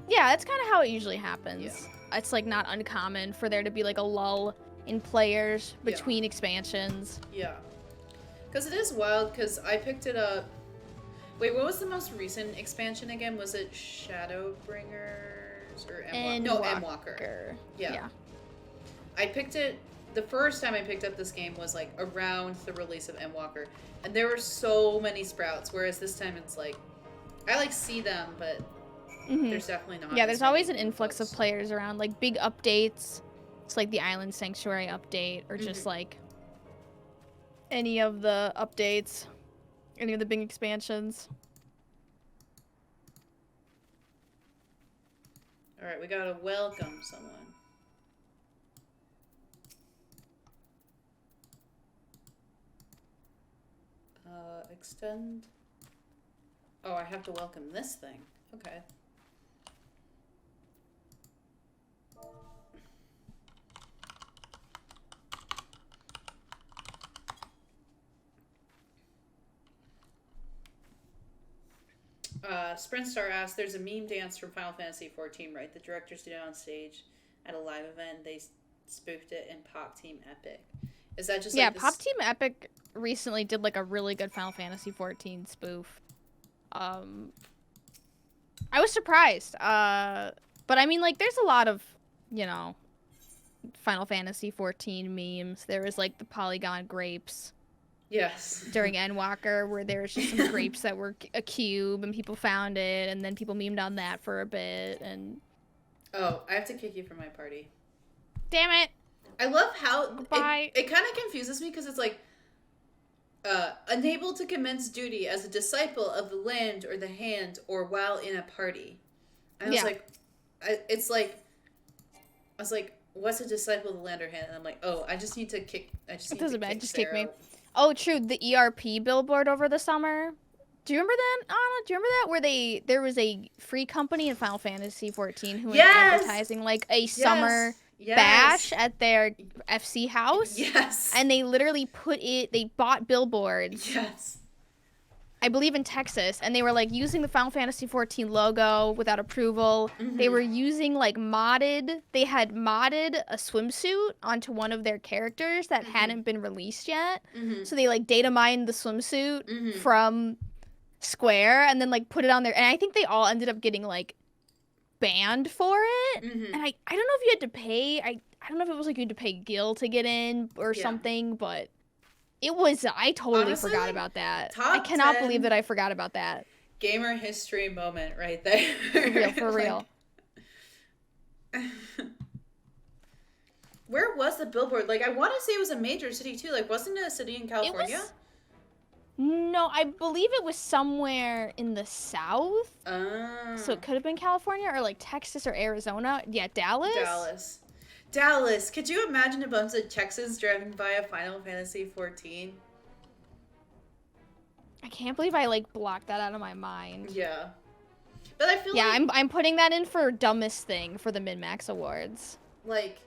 Yeah, that's kind of how it usually happens. Yeah. It's like not uncommon for there to be like a lull in players between expansions. Yeah. Because it is wild, because I picked it up... Wait, what was the most recent expansion again? Was it Shadowbringers? Or Endwalker? No, Endwalker. Yeah. I picked it... The first time I picked up this game was like around the release of Endwalker. And there were so many sprouts, whereas this time it's like... I like see them, but there's definitely not. Yeah, there's always an influx of players around, like big updates. It's like the Island Sanctuary update, or just like any of the updates, any of the big expansions. All right, we gotta welcome someone. Extend. Oh, I have to welcome this thing. Okay. Sprintstar asks, there's a meme dance from Final Fantasy XIV, right? The directors did it on stage at a live event. They spoofed it in Pop Team Epic. Is that just like Pop Team Epic recently did like a really good Final Fantasy XIV spoof. I was surprised. But I mean, like, there's a lot of, you know, Final Fantasy XIV memes. There was like the Polygon grapes. Yes. During Endwalker, where there was just some grapes that were a cube, and people found it, and then people memed on that for a bit, and... Oh, I have to kick you from my party. Damn it! I love how... Bye. It kind of confuses me, because it's like... unable to commence duty as a disciple of the land or the hand, or while in a party. And I was like... I was like, what's a disciple of the land or hand? And I'm like, oh, I just need to kick... It doesn't matter, just kick me. Oh, true. The ERP billboard over the summer. Do you remember that, Anna? Do you remember that? Where there was a free company in Final Fantasy XIV who was advertising like a summer bash at their FC house. Yes. And they literally they bought billboards. Yes. I believe in Texas, and they were like using the Final Fantasy XIV logo without approval. They were using like they had modded a swimsuit onto one of their characters that hadn't been released yet. So they like data mined the swimsuit from Square and then like put it on there. And I think they all ended up getting like banned for it. And I don't know if you had to pay. I don't know if it was like you had to pay Gil to get in or something, but it was, I totally honestly, forgot about that. I cannot believe that I forgot about that. Gamer history moment right there. For real. Where was the billboard? Like, I want to say it was a major city too. Like, wasn't it a city in California? No, I believe it was somewhere in the South. So it could have been California or like Texas or Arizona. Yeah, Dallas. Dallas. Could you imagine a bunch of Texans driving by a Final Fantasy XIV? I can't believe I like blocked that out of my mind. Yeah. But I feel like... Yeah, I'm putting that in for dumbest thing for the Min-Max Awards. Like...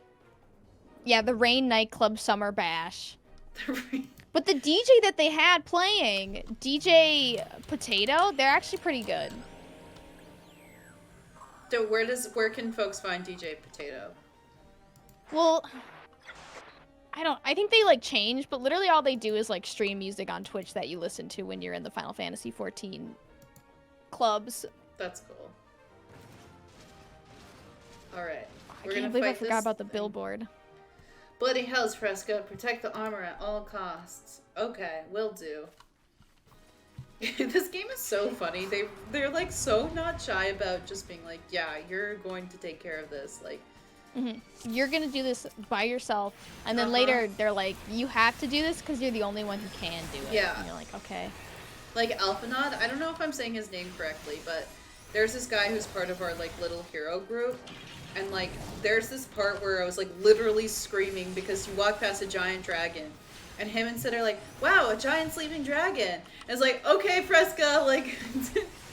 Yeah, the Rain Nightclub Summer Bash. But the DJ that they had playing, DJ Potato, they're actually pretty good. So where can folks find DJ Potato? Well, I think they like change, but literally all they do is like stream music on Twitch that you listen to when you're in the Final Fantasy XIV clubs. That's cool. Alright. I can't believe I forgot about the billboard. Bloody hells, Fresca. Protect the armor at all costs. Okay, will do. This game is so funny. They're like so not shy about just being like, yeah, you're going to take care of this. Like, you're gonna do this by yourself, and then later they're like, you have to do this because you're the only one who can do it. Yeah. And you're like, okay. Like Alphanod, I don't know if I'm saying his name correctly, but there's this guy who's part of our like little hero group, and like there's this part where I was like literally screaming because you walk past a giant dragon, and him and Sid are like, wow, a giant sleeping dragon. And it's like, okay, Fresca, like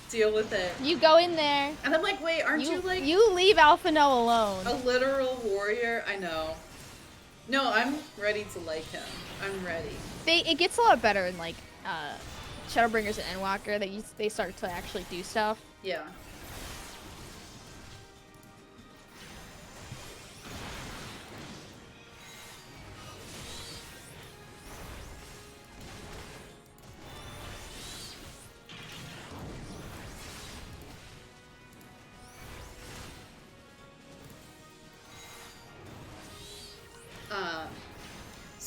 deal with it. You go in there. And I'm like, wait, aren't you like... You leave Alphino alone. A literal warrior? I know. No, I'm ready to like him. I'm ready. It gets a lot better in, like, Shadowbringers and Endwalker. They start to actually do stuff. Yeah.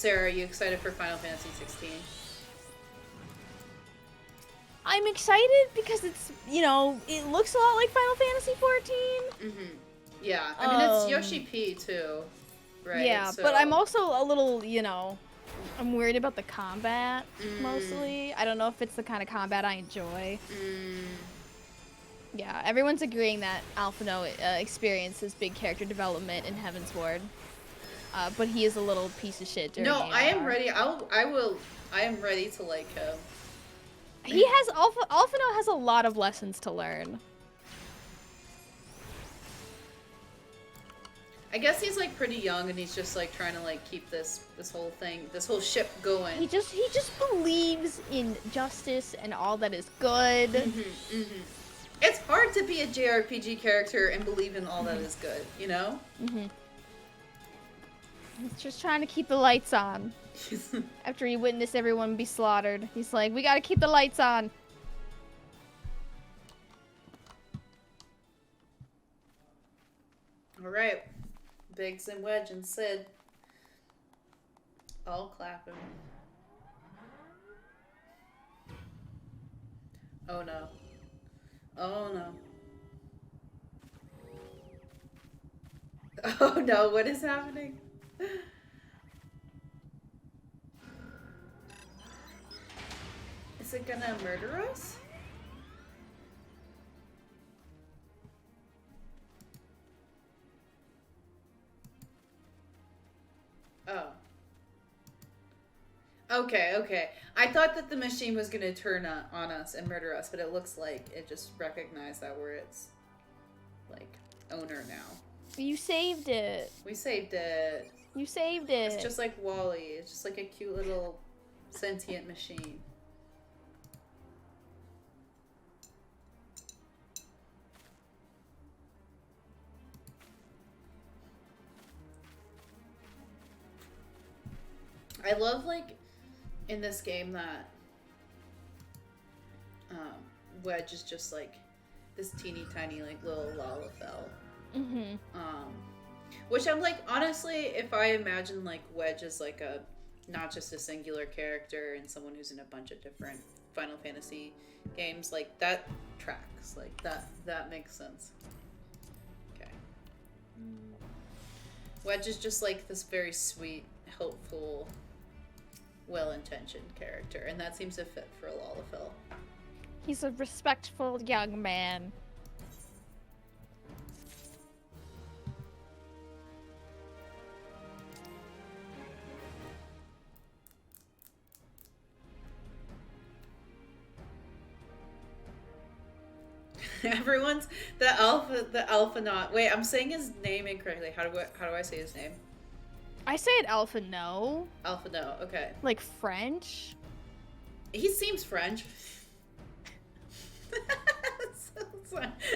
Sarah, are you excited for Final Fantasy 16? I'm excited because it's, you know, it looks a lot like Final Fantasy 14. Mm-hmm. Yeah, I mean, it's Yoshi P, too, right? Yeah, so... but I'm also a little, you know, I'm worried about the combat, mostly. I don't know if it's the kind of combat I enjoy. Yeah, everyone's agreeing that Alphino experiences big character development in Heaven's Ward. But he is a little piece of shit during No, AR. I am ready. I am ready to like him. He has, Alphino has a lot of lessons to learn. I guess he's like pretty young and he's just like trying to like keep this whole ship going. He just believes in justice and all that is good. It's hard to be a JRPG character and believe in all that is good, you know? He's just trying to keep the lights on. After he witnessed everyone be slaughtered, he's like, we gotta keep the lights on. Alright. Biggs and Wedge and Sid. All clapping. Oh no. Oh no. Oh no, what is happening? Is it gonna murder us? Oh. Okay, okay. I thought that the machine was gonna turn on us and murder us, but it looks like it just recognized that we're its, like, owner now. You saved it. We saved it. You saved it. It's just like Wall-E. It's just like a cute little sentient machine. I love, like, in this game that Wedge is just, like, this teeny tiny, like, little Lalafell. Which I'm, like, honestly, if I imagine, like, Wedge as, like, a, not just a singular character and someone who's in a bunch of different Final Fantasy games, like, that tracks. Like, that makes sense. Okay. Wedge is just, like, this very sweet, hopeful, well-intentioned character, and that seems to fit for a Lalafell. He's a respectful young man. Everyone's the alpha not. Wait, I'm saying his name incorrectly. How do I say his name? I say it Alpha no. Alpha no. Okay. Like French. He seems French.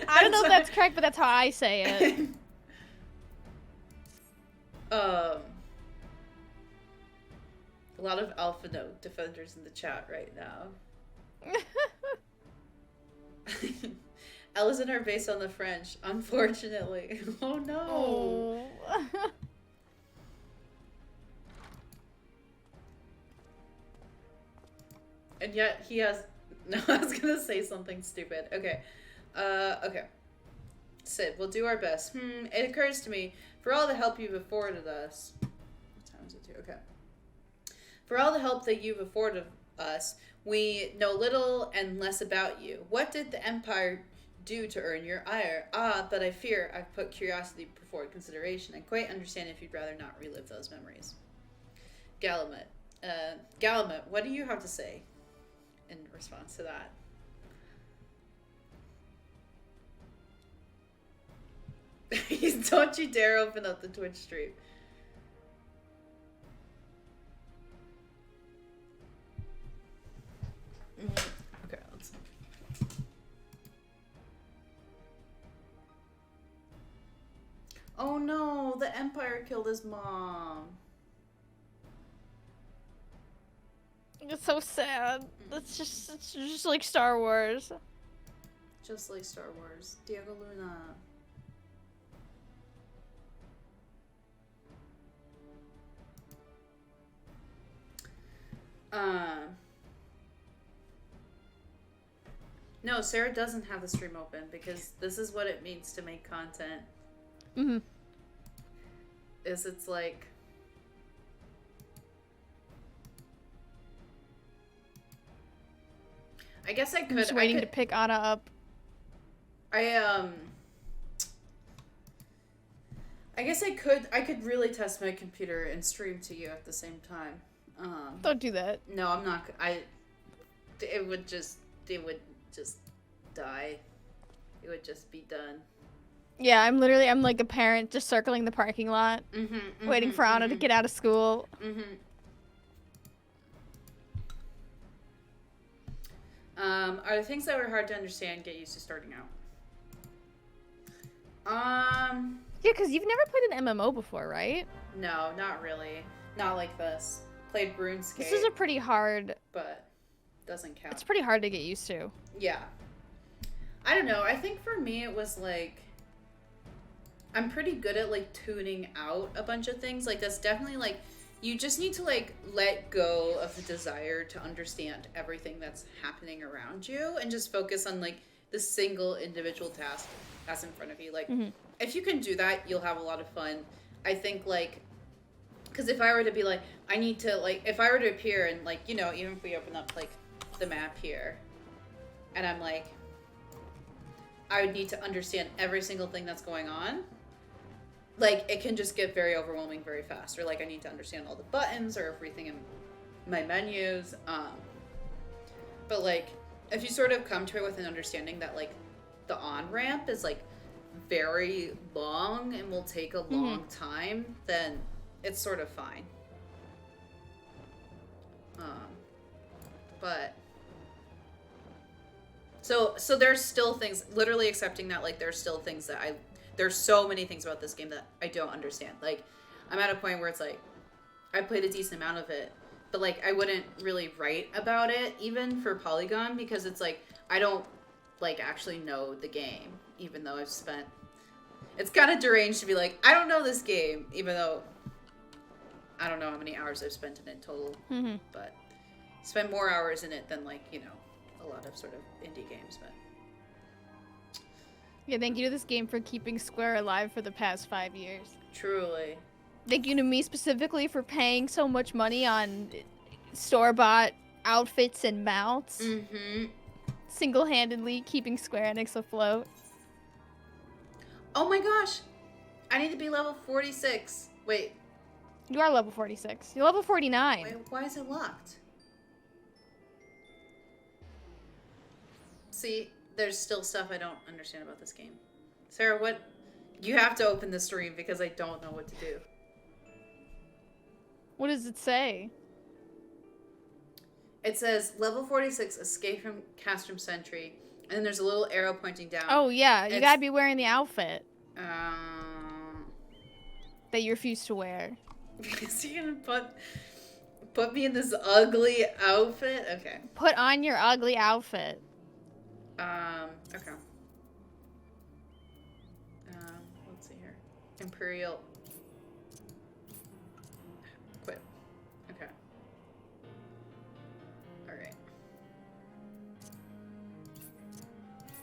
I don't know if that's correct, but that's how I say it. A lot of Alpha no defenders in the chat right now. L's and are based on the French, unfortunately. Oh no. Oh. And yet he has... No, I was gonna say something stupid. Okay. Okay. Sid, we'll do our best. It occurs to me, for all the help you've afforded us... What time is it too? Okay. For all the help that you've afforded us, we know little and less about you. What did the Empire do to earn your ire? But I fear I've put curiosity before consideration. I quite understand if you'd rather not relive those memories. Galamet. Galamet, what do you have to say in response to that? Don't you dare open up the Twitch stream. Okay, let's... Oh no, the Empire killed his mom. It's so sad. It's just like Star Wars. Just like Star Wars. Diego Luna. No, Sarah doesn't have the stream open because this is what it means to make content. Mm-hmm. It's like... I guess I could... I'm just waiting to pick Anna up. I guess I could really test my computer and stream to you at the same time. Don't do that. No, I'm not. It would just die. It would just be done. Yeah, I'm like a parent just circling the parking lot, waiting for Anna to get out of school. Are the things that were hard to understand get used to starting out? Yeah, because you've never played an MMO before, right? No, not really. Not like this. Played RuneScape. This is a pretty hard... But doesn't count. It's pretty hard to get used to. Yeah. I don't know. I think for me it was like... I'm pretty good at like tuning out a bunch of things. Like that's definitely like... You just need to like let go of the desire to understand everything that's happening around you and just focus on like the single individual task that's in front of you. Like if you can do that, you'll have a lot of fun. I think like, because if I were to be like, I need to like, if I were to appear and like, you know, even if we open up like the map here and I'm like, I would need to understand every single thing that's going on. Like, it can just get very overwhelming very fast. Or, like, I need to understand all the buttons or everything in my menus. But, like, if you sort of come to it with an understanding that, like, the on-ramp is, like, very long and will take a long time, then it's sort of fine. But... So there's still things, literally accepting that, like, there's still things that there's so many things about this game that I don't understand. Like, I'm at a point where it's like, I played a decent amount of it, but like, I wouldn't really write about it even for Polygon because it's like, I don't like actually know the game, even though I've spent, it's kind of deranged to be like, I don't know this game, even though I don't know how many hours I've spent in it total, but spend more hours in it than like, you know, a lot of sort of indie games, but. Yeah, thank you to this game for keeping Square alive for the past 5 years. Truly. Thank you to me specifically for paying so much money on store-bought outfits and mounts. Single-handedly keeping Square Enix afloat. Oh my gosh! I need to be level 46. Wait. You are level 46. You're level 49. Wait, why is it locked? See? There's still stuff I don't understand about this game. Sarah, what? You have to open the stream because I don't know what to do. What does it say? It says, level 46, escape from Castrum Sentry. And then there's a little arrow pointing down. Oh, yeah. You gotta be wearing the outfit. That you refuse to wear. Is he gonna put me in this ugly outfit? Okay. Put on your ugly outfit. Okay. Let's see here. Imperial. Quit. Okay. Alright.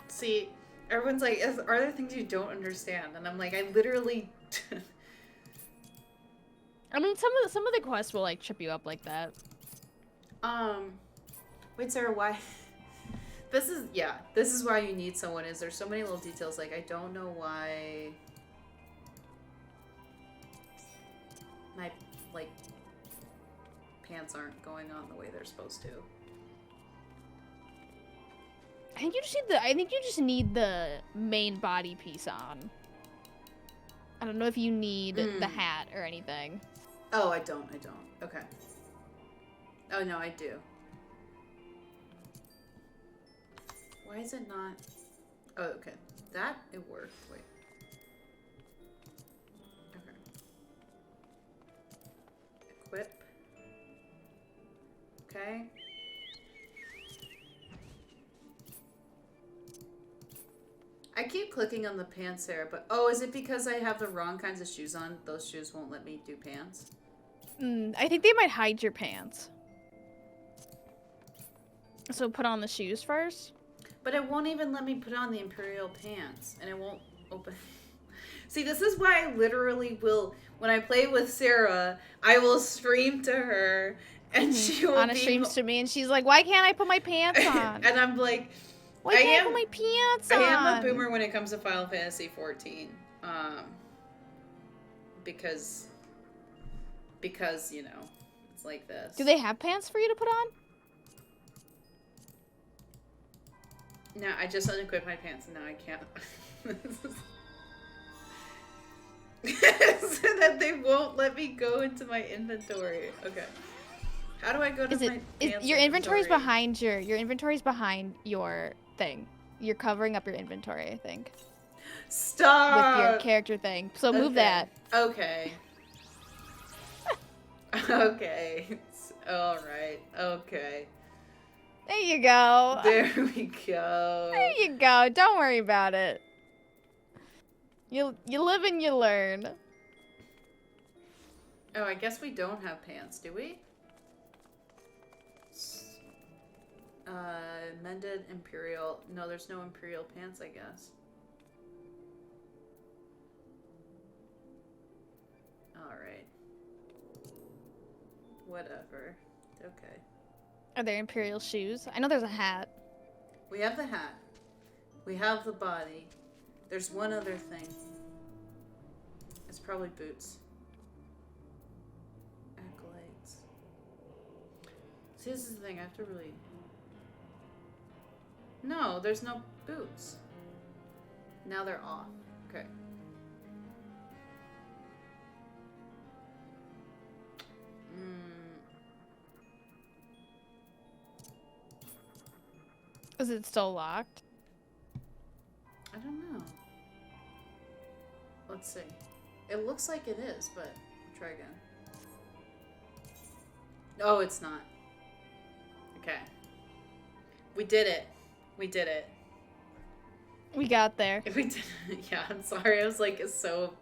See, everyone's like, are there things you don't understand? And I'm like, I literally... I mean, some of the quests will, like, trip you up like that. Wait, Sarah, why... This is why you need someone, is there's so many little details, like, I don't know why my, like, pants aren't going on the way they're supposed to. I think you just need the main body piece on. I don't know if you need the hat or anything. Oh, I don't. Okay. Oh, no, I do. Why is it not? Oh, okay. That, it worked. Wait. Okay. Equip. Okay. I keep clicking on the pants there, but... Oh, is it because I have the wrong kinds of shoes on? Those shoes won't let me do pants? I think they might hide your pants. So put on the shoes first? But it won't even let me put on the Imperial pants, and it won't open. See, this is why I literally will, when I play with Sarah, I will scream to her, and she will Anna streams to me, and she's like, why can't I put my pants on? And I'm like, why can't I put my pants on? I am a boomer when it comes to Final Fantasy 14. Because, you know, it's like this. Do they have pants for you to put on? No, I just unequipped my pants and now I can't. So that they won't let me go into my inventory. Okay. How do I go to my pants your inventory's behind your inventory's behind your thing. You're covering up your inventory, I think. Stop! With your character thing. So move that. Okay. Okay. Alright. Okay. There you go. There we go. There you go. Don't worry about it. You live and you learn. Oh, I guess we don't have pants, do we? Mended Imperial. No, there's no Imperial pants, I guess. Alright. Whatever. Okay. Are there Imperial shoes? I know there's a hat. We have the hat. We have the body. There's one other thing. It's probably boots. Acolytes. See, this is the thing. I have to really... No, there's no boots. Now they're off. Okay. Is it still locked? I don't know. Let's see. It looks like it is, but try again. Oh, it's not. Okay. We did it. We did it. We got there. We did it. Yeah, I'm sorry. I was like so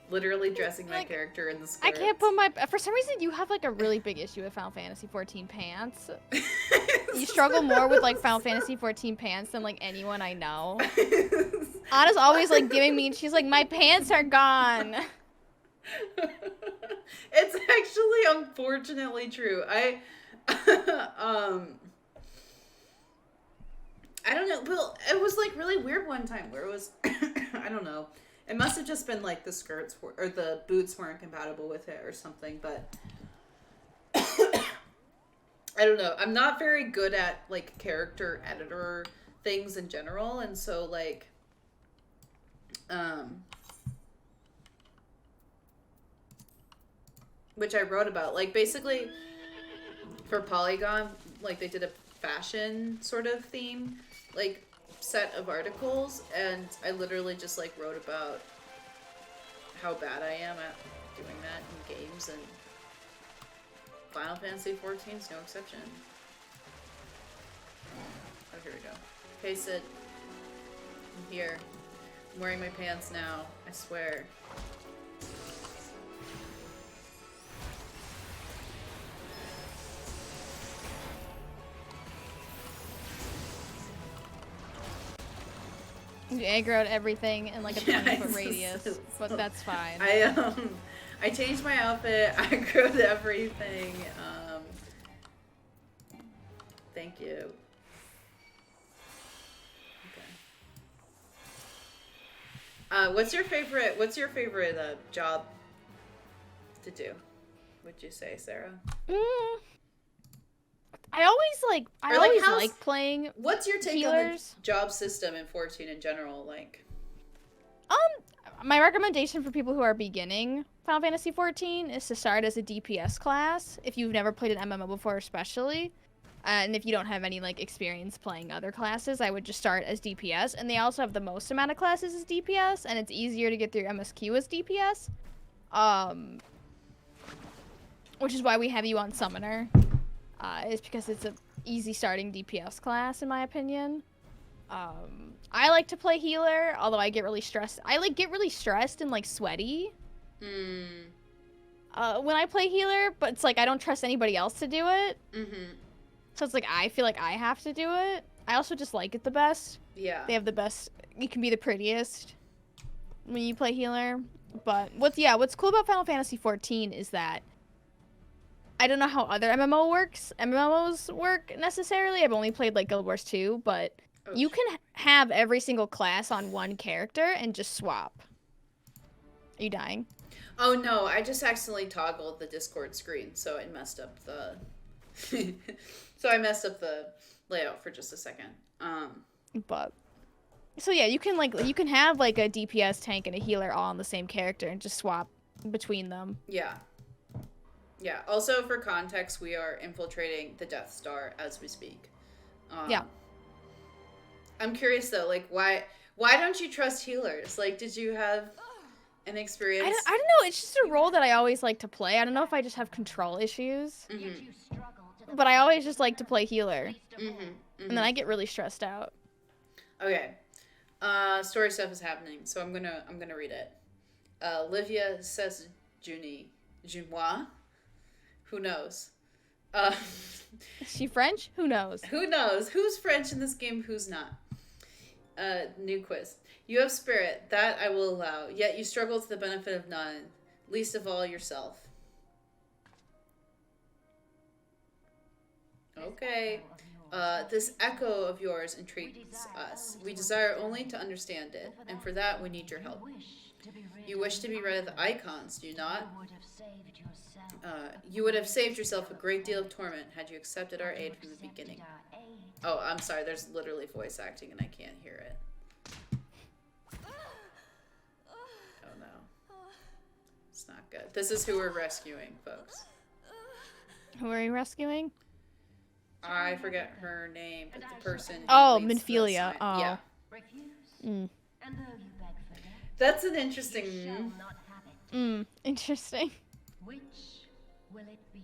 literally dressing my character in the skirt. I can't put my... For some reason, you have like a really big issue with Final Fantasy 14 pants. You struggle more with like Final Fantasy 14 pants than like anyone I know. Anna's always like giving me, she's like, my pants are gone. It's actually unfortunately true. I don't know. Well, it was like really weird one time where it was, I don't know. It must have just been like the skirts or the boots weren't compatible with it or something, but I don't know. I'm not very good at like character editor things in general, and so like which I wrote about. Like basically for Polygon, like they did a fashion sort of theme, like set of articles, and I literally just like wrote about how bad I am at doing that in games, and Final Fantasy 14 is no exception. Oh, here we go. Okay, Sid. I'm here. I'm wearing my pants now. I swear. You aggroed everything in like a 20-foot radius, but that's fine. I changed my outfit. I aggroed everything. Thank you. Okay. What's your favorite job to do? Would you say, Sarah? I always like playing. What's your take healers on the job system in 14 in general? Like, my recommendation for people who are beginning Final Fantasy 14 is to start as a DPS class if you've never played an MMO before, especially. And if you don't have any like experience playing other classes, I would just start as DPS. And they also have the most amount of classes as DPS, and it's easier to get through MSQ as DPS. Which is why we have you on Summoner. Is because it's an easy starting DPS class, in my opinion. I like to play healer, although I get really stressed. I like get really stressed and like sweaty when I play healer, but it's like I don't trust anybody else to do it. So it's like I feel like I have to do it. I also just like it the best. Yeah. They have the best. You can be the prettiest when you play healer. But what's cool about Final Fantasy XIV is that I don't know how other MMOs work necessarily. I've only played like Guild Wars 2, but you can have every single class on one character and just swap. Are you dying? Oh no, I just accidentally toggled the Discord screen, so I messed up the layout for just a second. But so yeah, you can have like a DPS tank and a healer all on the same character and just swap between them. Yeah. Yeah. Also, for context, we are infiltrating the Death Star as we speak. Yeah. I'm curious though, like why don't you trust healers? Like, did you have an experience? I don't know. It's just a role that I always like to play. I don't know if I just have control issues, but I always just like to play healer, and then I get really stressed out. Okay. Story stuff is happening, so I'm gonna read it. Livia says Junois. Who knows? Is she French? Who knows? Who knows? Who's French in this game? Who's not? New quiz. You have spirit, that I will allow, yet you struggle to the benefit of none, least of all yourself. Okay. This echo of yours intrigues us. We desire only to understand it, and for that we need your help. You wish to be rid of the icons, do you not? You would have saved yourself a great deal of torment had you accepted our aid from the beginning. Oh, I'm sorry, there's literally voice acting and I can't hear it. Oh no. It's not good. This is who we're rescuing, folks. Who are you rescuing? I forget her name, but the person who Minfilia. Oh. Yeah. That's an interesting... Interesting. Which will it be?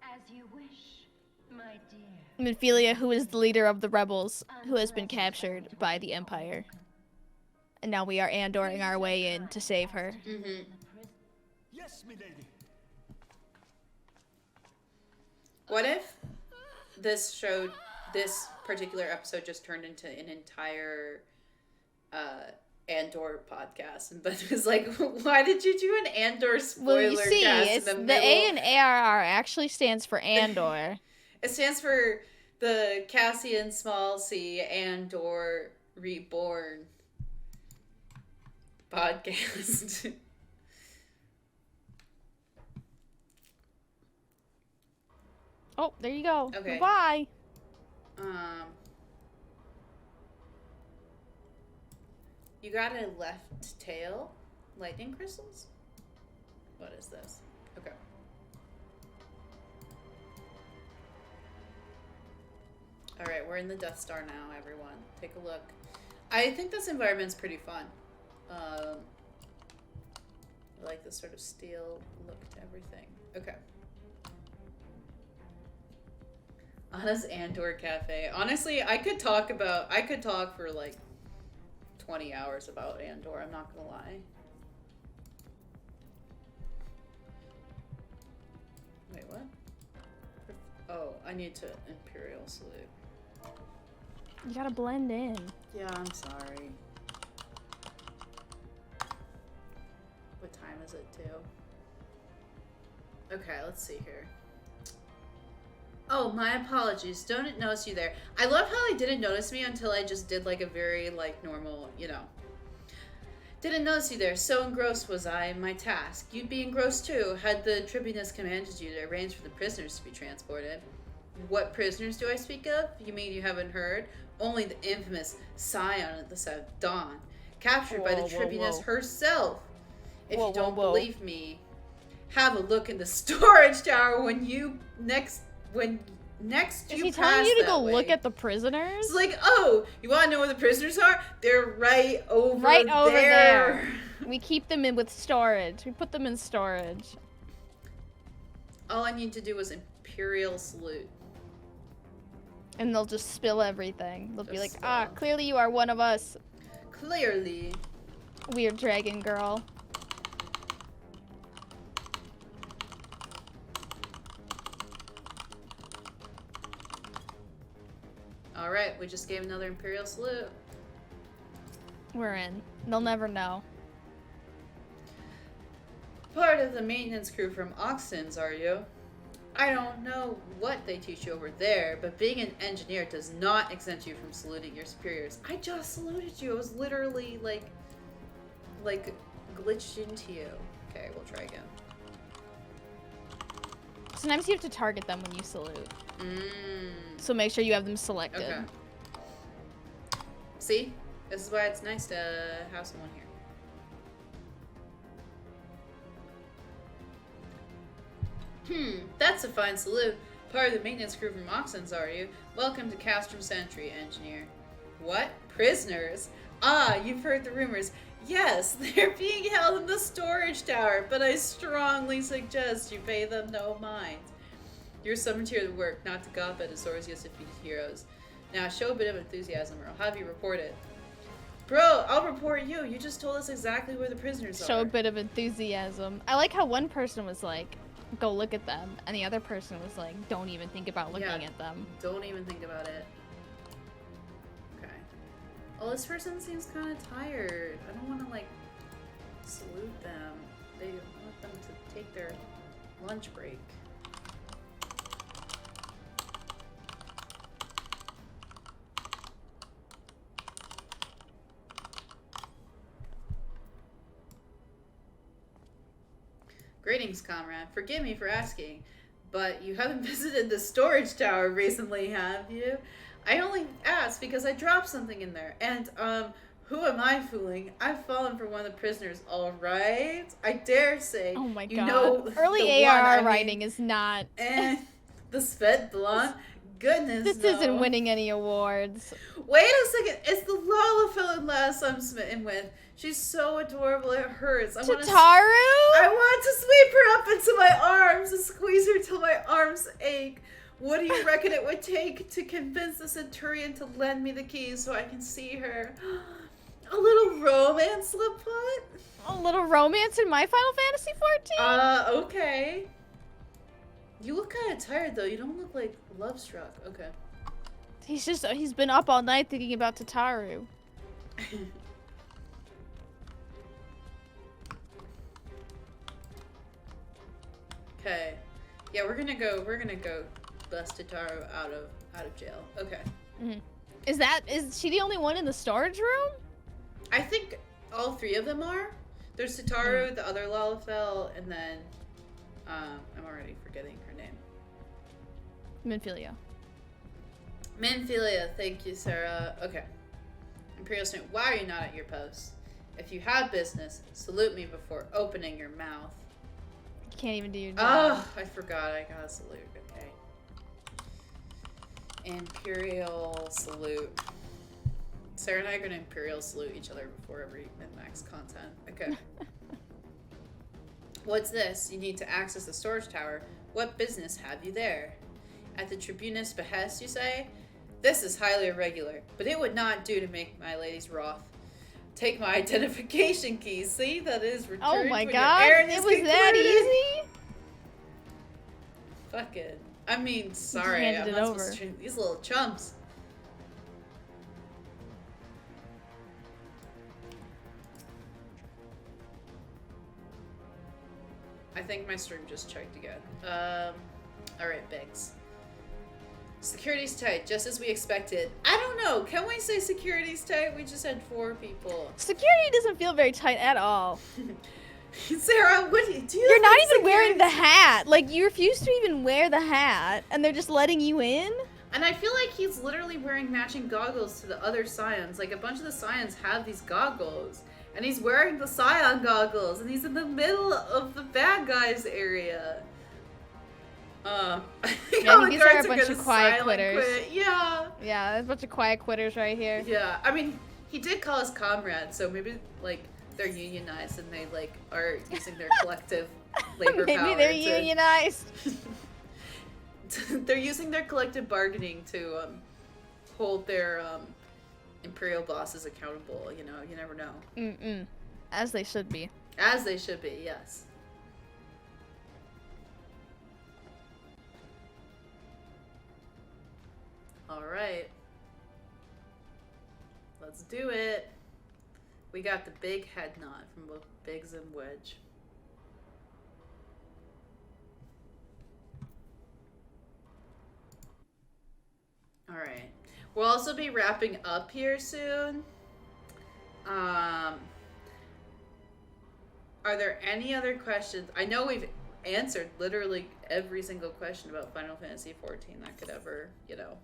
As you wish, my dear. Minfilia, who is the leader of the rebels, who has been captured by the Empire. And now we are Andoring our way in to save her. Yes, milady. What if this particular episode just turned into an entire Andor podcast, but it was like, why did you do an Andor spoiler Well, you see, cast the in the middle? A in ARR actually stands for Andor. It stands for the Cassian Small C Andor Reborn podcast. Oh, there you go. Okay. Bye. You got a left tail? Lightning crystals? What is this? Okay. Alright, we're in the Death Star now, everyone. Take a look. I think this environment's pretty fun. I like this sort of steel look to everything. Okay. Anna's Andor Cafe. Honestly, I could talk for like 20 hours about Andor, I'm not gonna lie. Wait, what? Oh, I need to Imperial salute. You gotta blend in. Yeah, I'm sorry. What time is it, too? Okay, let's see here. Oh, my apologies. Don't notice you there. I love how they didn't notice me until I just did like a very like normal, you know. Didn't notice you there. So engrossed was I in my task. You'd be engrossed too, had the tribunus commanded you to arrange for the prisoners to be transported. What prisoners do I speak of? You mean you haven't heard? Only the infamous Scion of the South Dawn, captured by the tribunus herself. If you don't believe me, have a look in the storage tower when next you pass Is he telling you to go way. look at the prisoners? It's like, oh, you want to know where the prisoners are? They're right over there. We keep them in with storage. We put them in storage. All I need to do is Imperial salute. And they'll just spill everything. They'll be like, Just, clearly you are one of us. Clearly. Weird dragon girl. Alright, we just gave another Imperial salute. We're in. They'll never know. Part of the maintenance crew from Oxton's, are you? I don't know what they teach you over there, but being an engineer does not exempt you from saluting your superiors. I just saluted you. I was literally, like glitched into you. Okay, we'll try again. Sometimes you have to target them when you salute. So make sure you have them selected. Okay. See? This is why it's nice to have someone here. That's a fine salute. Part of the maintenance crew from Oxton's, are you? Welcome to Castrum Sentry, engineer. What? Prisoners? Ah, you've heard the rumors. Yes, they're being held in the storage tower, but I strongly suggest you pay them no mind. You're summoned here to work, not to gawp at Azor's defeated heroes. Now, show a bit of enthusiasm, or I'll have you reported. Bro, I'll report you. You just told us exactly where the prisoners are. Show a bit of enthusiasm. I like how one person was like, go look at them, and the other person was like, don't even think about looking at them. Don't even think about it. Okay. Oh, this person seems kind of tired. I don't want to, like, salute them. They want them to take their lunch break. Greetings, comrade. Forgive me for asking, but you haven't visited the storage tower recently, have you? I only asked because I dropped something in there. And, who am I fooling? I've fallen for one of the prisoners, alright? I dare say. Oh my god. You know early ARR writing is not... the Svet Blonde? Goodness, This isn't winning any awards. Wait a second. It's the Lalafell lass I'm smitten with. She's so adorable, it hurts. I want to sweep her up into my arms and squeeze her till my arms ache. What do you reckon it would take to convince the Centurion to lend me the keys so I can see her? A little romance, Lipot? A little romance in my Final Fantasy 14? Okay. You look kind of tired, though. You don't look, like, love-struck. Okay. He's been up all night thinking about Tataru. Okay. Yeah, we're gonna go bust Tataru out of jail. Okay. Is she the only one in the storage room? I think all three of them are. There's Tataru, the other Lalafell, and then I'm already forgetting her name. Minfilia. Minfilia, thank you, Sarah. Okay. Imperial student, why are you not at your post? If you have business, salute me before opening your mouth. You can't even do your job. Oh, I forgot. I gotta salute. Okay. Imperial salute. Sarah and I are gonna Imperial salute each other before every min-max content. Okay. What's this? You need to access the storage tower. What business have you there? At the Tribunus' behest, you say? This is highly irregular, but it would not do to make my ladies wroth. Take my identification keys. See, that is returned. Oh my god, it was that easy? Fuck it. I mean, sorry, I'm not supposed to treat these little chumps. I think my stream just checked again. Alright, Biggs. Security's tight, just as we expected. I don't know. Can we say security's tight? We just had 4 people. Security doesn't feel very tight at all. Sarah, what do you You're not even wearing the hat. Like, you refuse to even wear the hat, and they're just letting you in? And I feel like he's literally wearing matching goggles to the other Scions. Like, a bunch of the Scions have these goggles. And he's wearing the Scion goggles, and he's in the middle of the bad guys area. I think these are a bunch of quiet quitters. Yeah. Yeah, there's a bunch of quiet quitters right here. Yeah, I mean, he did call us comrades, so maybe, like, they're unionized and they, like, are using their collective labor power. Maybe they're unionized. They're using their collective bargaining to hold their Imperial bosses accountable, you know? You never know. As they should be. As they should be, yes. Alright. Let's do it. We got the big head nod from both Biggs and Wedge. Alright. We'll also be wrapping up here soon. Are there any other questions? I know we've answered literally every single question about Final Fantasy XIV that could ever, you know,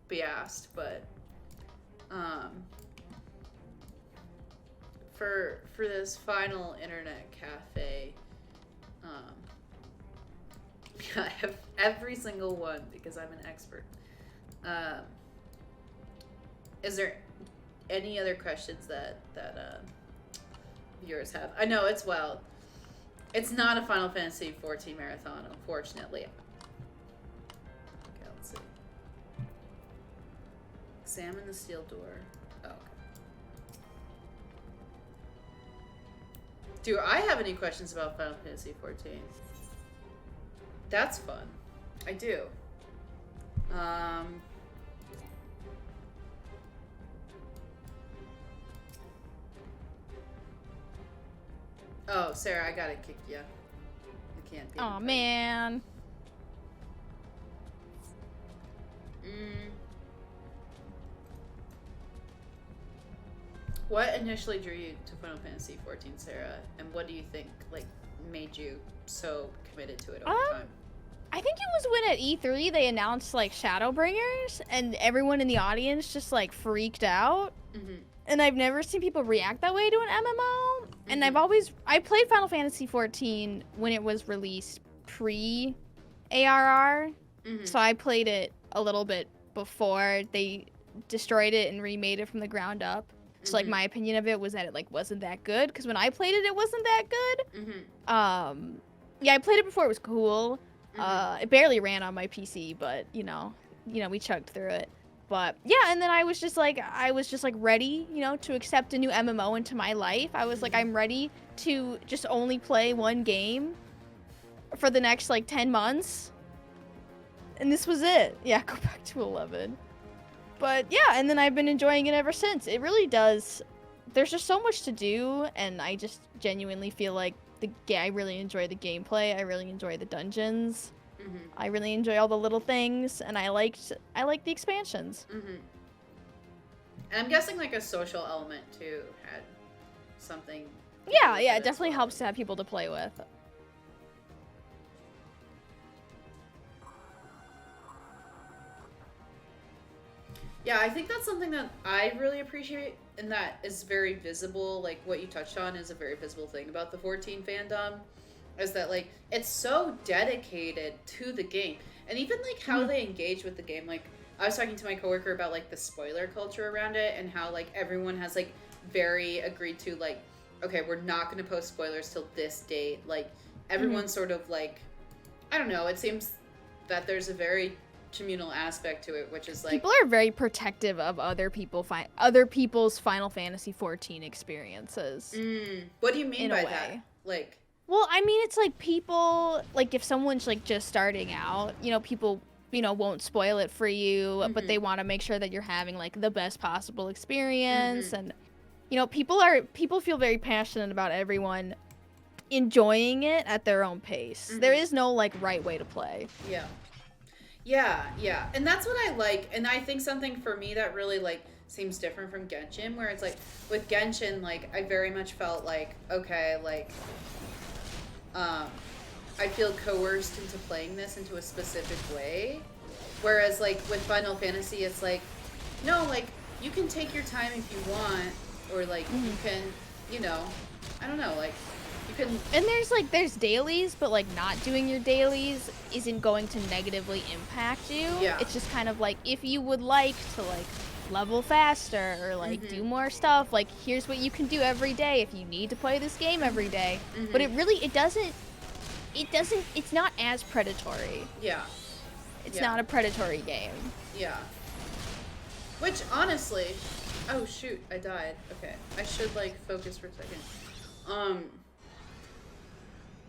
be asked, but for this final internet cafe, I have every single one because I'm an expert. Is there any other questions that viewers have? I know it's wild. It's not a Final Fantasy XIV marathon, unfortunately. Okay, let's see. Examine the steel door. Oh, okay. Do I have any questions about Final Fantasy XIV? That's fun. I do. Oh, Sarah, I gotta kick you. You can't be. Oh man. What initially drew you to Final Fantasy XIV, Sarah? And what do you think, like, made you so committed to it over time? I think it was when at E3 they announced, like, Shadowbringers, and everyone in the audience just, like, freaked out. Mm-hmm. And I've never seen people react that way to an MMO. And I played Final Fantasy XIV when it was released pre-ARR. Mm-hmm. So I played it a little bit before they destroyed it and remade it from the ground up. So, like, my opinion of it was that it, like, wasn't that good. Because when I played it, it wasn't that good. Mm-hmm. Yeah, I played it before it was cool. It barely ran on my PC, but, you know, we chugged through it. But, yeah, and then I was just, like, ready, you know, to accept a new MMO into my life. I was, like, I'm ready to just only play one game for the next, like, 10 months. And this was it. Yeah, go back to 11. But, yeah, and then I've been enjoying it ever since. It really does. There's just so much to do, and I just genuinely feel like I really enjoy the gameplay. I really enjoy the dungeons. Mm-hmm. I really enjoy all the little things, and I like the expansions. Mm-hmm. And I'm guessing, like, a social element, too, had something. Yeah, it definitely helps to have people to play with. Yeah, I think that's something that I really appreciate, and that is very visible. Like, what you touched on is a very visible thing about the 14 fandom, is that, like, it's so dedicated to the game. And even, like, how they engage with the game. Like, I was talking to my coworker about, like, the spoiler culture around it, and how, like, everyone has, like, very agreed to, like, okay, we're not going to post spoilers till this date. Like, everyone's sort of, like, I don't know, it seems that there's a very communal aspect to it, which is like people are very protective of other people's Final Fantasy XIV experiences. What do you mean by that? Like, well, I mean, it's like people, like, if someone's like just starting out, you know, people, you know, won't spoil it for you, but they want to make sure that you're having like the best possible experience, and you know, people feel very passionate about everyone enjoying it at their own pace. There is no like right way to play. Yeah. And that's what I like. And I think something for me that really, like, seems different from Genshin, where it's like, with Genshin, like, I very much felt like, okay, like, I feel coerced into playing this into a specific way. Whereas, like, with Final Fantasy, it's like, no, like, you can take your time if you want, or, like, you can, you know, I don't know, like, you can... And there's dailies, but, like, not doing your dailies isn't going to negatively impact you. Yeah. It's just kind of like, if you would like to, like, level faster or, like, do more stuff, like, here's what you can do every day if you need to play this game every day. But it's not as predatory. Yeah. It's not a predatory game. Yeah. Which, honestly... Oh, shoot, I died. Okay. I should, like, focus for a second.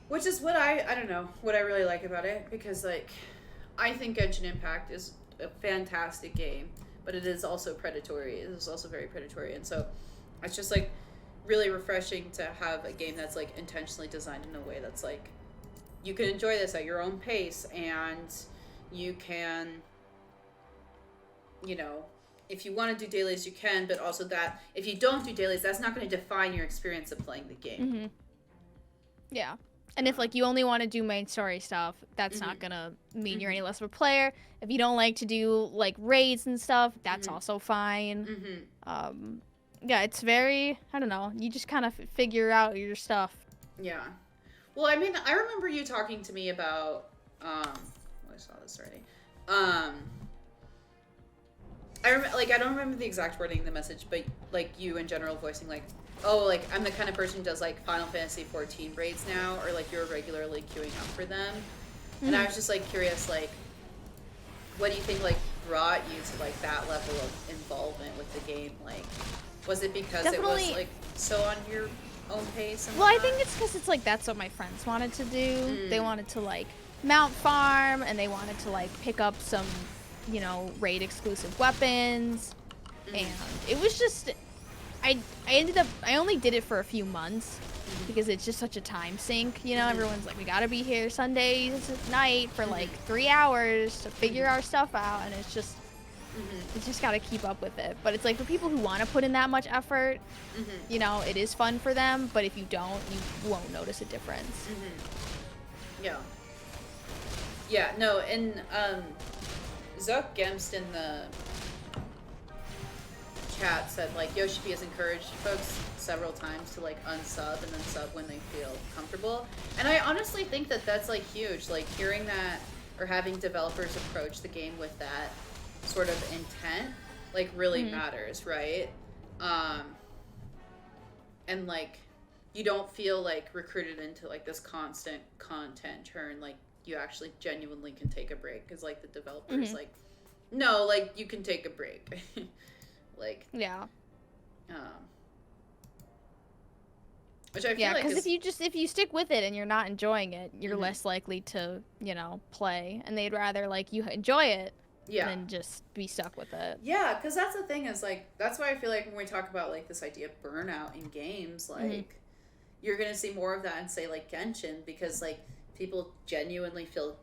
Which is what I don't know, what I really like about it, because, like, I think Genshin Impact is a fantastic game, but it is also predatory. It is also very predatory, and so it's just like really refreshing to have a game that's like intentionally designed in a way that's like you can enjoy this at your own pace, and you can, you know, if you want to do dailies, you can, but also that if you don't do dailies, that's not going to define your experience of playing the game. Mm-hmm. Yeah. And if, like, you only want to do main story stuff, that's not going to mean you're any less of a player. If you don't like to do, like, raids and stuff, that's also fine. Yeah, it's very, I don't know, you just kind of figure out your stuff. Yeah. Well, I mean, I remember you talking to me about, I saw this already. I don't remember the exact wording of the message, but, like, you in general voicing, like, oh, like, I'm the kind of person who does, like, Final Fantasy 14 raids now, or, like, you're regularly queuing up for them. And I was just, like, curious, like, what do you think, like, brought you to, like, that level of involvement with the game? Like, was it because it was, like, so on your own pace? And well, I think it's because it's, like, that's what my friends wanted to do. They wanted to, like, mount farm, and they wanted to, like, pick up some, you know, raid exclusive weapons. And it was just, I only did it for a few months because it's just such a time sink, you know. Everyone's like, we gotta be here Sundays at night for like 3 hours to figure our stuff out, and it's just it's just gotta keep up with it. But it's like for people who want to put in that much effort, you know, it is fun for them, but if you don't, you won't notice a difference. Yeah, no, and Zuck Gemst in the chat said, like, Yoshi has encouraged folks several times to, like, unsub and then sub when they feel comfortable. And I honestly think that that's, like, huge. Like, hearing that or having developers approach the game with that sort of intent, like, really matters, right? And, like, you don't feel, like, recruited into, like, this constant content churn. Like, you actually genuinely can take a break. Because, like, the developer's like, no, like, you can take a break. Like, yeah. Which I feel yeah, like because if you stick with it and you're not enjoying it, you're less likely to, you know, play. And they'd rather, like, you enjoy it than just be stuck with it. Yeah, because that's the thing is, like, that's why I feel like when we talk about, like, this idea of burnout in games, like, you're going to see more of that in, say, like, Genshin, because, like, people genuinely feel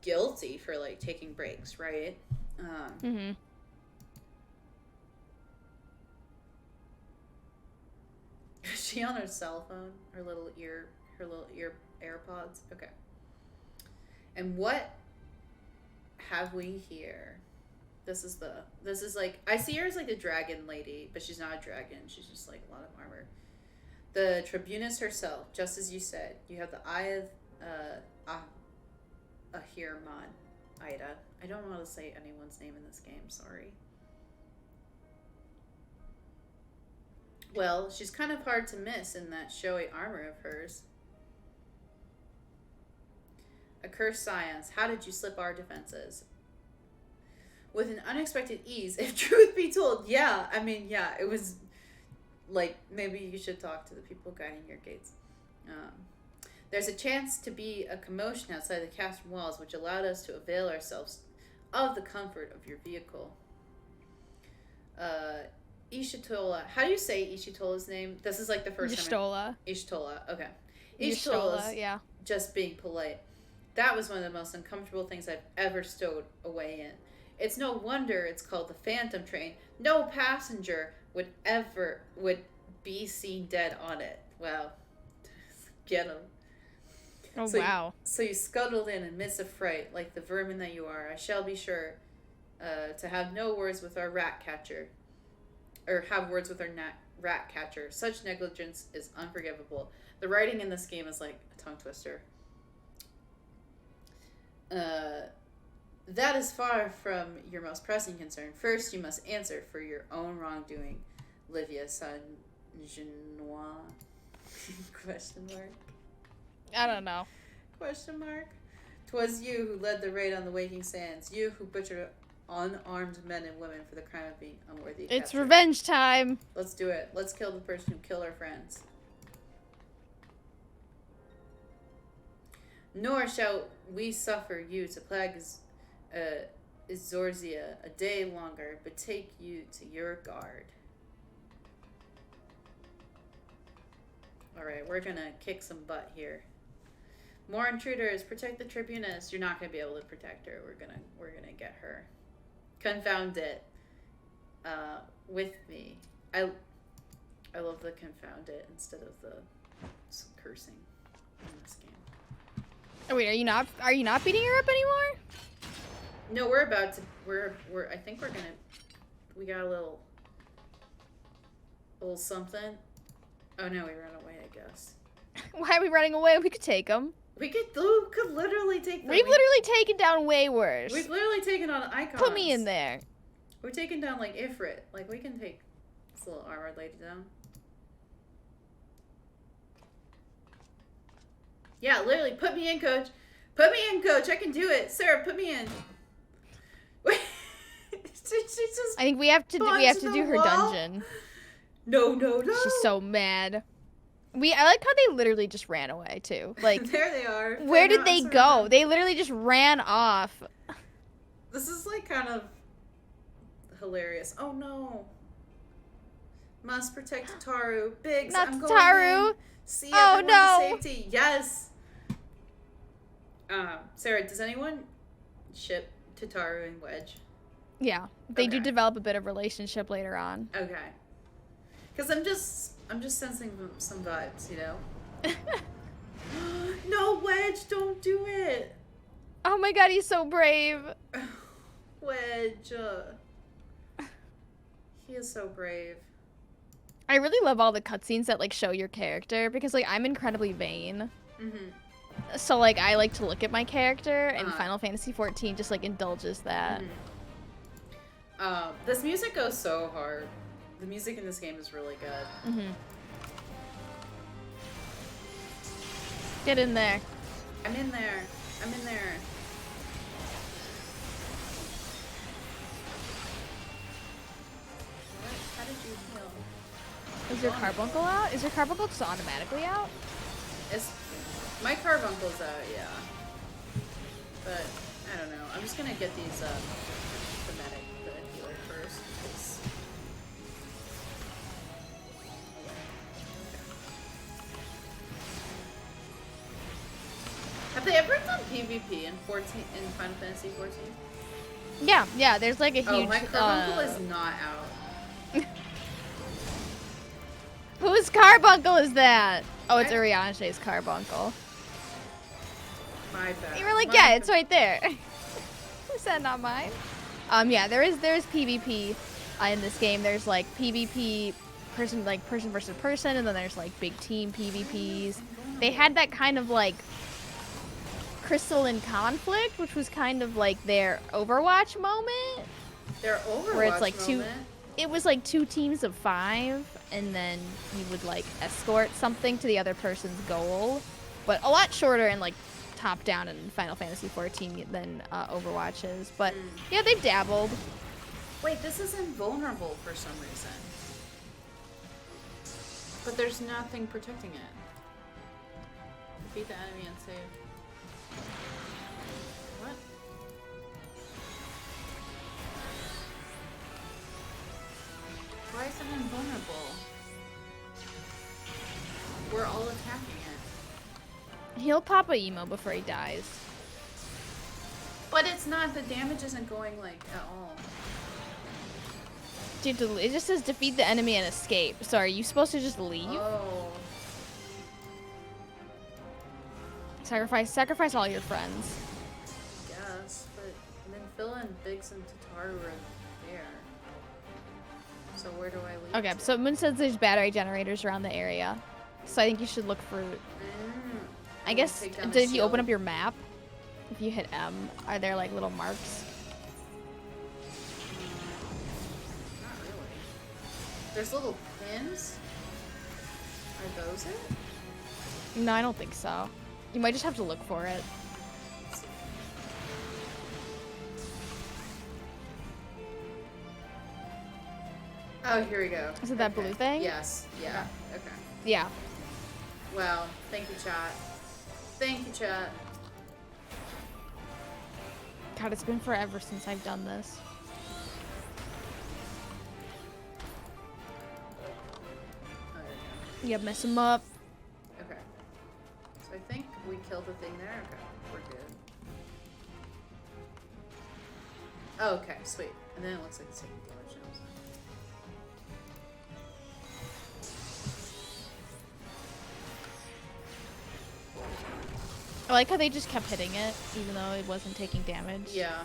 guilty for, like, taking breaks, right? Is she on her cell phone? Her little ear AirPods? Okay. And what have we here? This is like, I see her as like a dragon lady, but she's not a dragon. She's just like a lot of armor. The Tribunus herself, just as you said. You have the Eye of Ahirman. Ida. I don't know how to say anyone's name in this game, sorry. Well, she's kind of hard to miss in that showy armor of hers. Accursed Science, how did you slip our defenses? With an unexpected ease, if truth be told. Yeah, I mean, yeah, it was like, maybe you should talk to the people guiding your gates. There's a chance to be a commotion outside the castle walls, which allowed us to avail ourselves of the comfort of your vehicle. Ishitola. How do you say Ishitola's name? This is like the first time. Ishitola. Okay. Ishitola's yeah. Just being polite. That was one of the most uncomfortable things I've ever stowed away in. It's no wonder it's called the Phantom Train. No passenger would be seen dead on it. Wow. Get him. Oh, wow. So you scuttled in amidst a fright, like the vermin that you are. I shall be sure to have no words with our rat catcher. Or have words with our rat catcher. Such negligence is unforgivable. The writing in this game is like a tongue twister. That is far from your most pressing concern. First, you must answer for your own wrongdoing. Livia San Genois? Question mark. I don't know. Question mark. 'Twas you who led the raid on the Waking Sands. You who butchered unarmed men and women for the crime of being unworthy of It's capture. revenge time. Let's do it. Let's kill the person who killed our friends. Nor shall we suffer you to plague is Zorzia a day longer, but take you to your guard. Alright, we're gonna kick some butt here. More intruders, protect the tribunus. You're not gonna be able to protect her. We're gonna get her. Confound it. With me. I love the confound it instead of the cursing in this game. Oh wait, are you not beating her up anymore? No, we're about to. I think we're gonna. We got a little something. Oh no, we ran away. I guess. Why are we running away? We could take them. We could literally take them. We've literally taken down way worse. We've literally taken on icons. Put me in there. We're taking down like Ifrit. Like we can take this little armored lady down. Yeah, literally, put me in, coach. Put me in, coach. I can do it. Sarah, put me in. I think we have to do her wall. dungeon. No. She's so mad. I like how they literally just ran away too. Like there they are. Where did they go? They literally just ran off. This is like kind of hilarious. Oh no. Must protect Taru. Biggs, Not I'm going Taru. in. See Oh everyone no. to safety. Yes. Sarah, does anyone ship Tataru and Wedge? Yeah, they do Okay. develop a bit of relationship later on. Okay. Because I'm just sensing some vibes, you know? No, Wedge, don't do it. Oh my god, he's so brave. Wedge. He is so brave. I really love all the cutscenes that like show your character because like I'm incredibly vain. Mm-hmm. So like I like to look at my character and Uh-huh. Final Fantasy XIV just like indulges that. Mm-hmm. This music goes so hard. The music in this game is really good. Mm-hmm. Get in there. I'm in there. What? How did you heal? Is your carbuncle out? Is your carbuncle just automatically out? My carbuncle's out, yeah. But I don't know. I'm just gonna get these the medic, the healer first. 'Cause... Have they ever done PvP in Final Fantasy 14? Yeah, there's like a huge Oh, my carbuncle is not out. Whose carbuncle is that? Oh, it's Urianche's carbuncle. My bad. You were like, yeah, it's right there. Is that not mine? Yeah, there's PvP in this game. There's like PvP person versus person, and then there's like big team PvPs. They had that kind of like crystalline conflict, which was kind of like their Overwatch moment. Their Overwatch where it's like moment. It was like 2 teams of 5, and then you would like escort something to the other person's goal, but a lot shorter and like top down in Final Fantasy XIV than Overwatch is. But yeah, they've dabbled. Wait, this is invulnerable for some reason. But there's nothing protecting it. Defeat the enemy and save. What? Why is it invulnerable? We're all attacking it. He'll pop a emo before he dies. But it's not, the damage isn't going like at all. Dude, it just says defeat the enemy and escape. So are you supposed to just leave? Oh. Sacrifice all your friends. Yes, but then Phil and Biggs and Tataru are there. So where do I leave? Okay, to? so Moon says there's battery generators around the area. So I think you should look for... I guess, take down the if you open shield. up your map, if you hit M, are there like little marks? Not really. There's little pins? Are those it? No, I don't think so. You might just have to look for it. Oh, here we go. Is it that blue thing? Yes. Yeah. Okay. Yeah. Well, thank you, chat. Thank you, chat. God, it's been forever since I've done this. Oh, there we Yeah, mess him up. go. Okay. So I think we killed the thing there. Okay, we're good. Oh, okay, sweet. And then it looks like it's taking damage now. I like how they just kept hitting it, even though it wasn't taking damage. Yeah.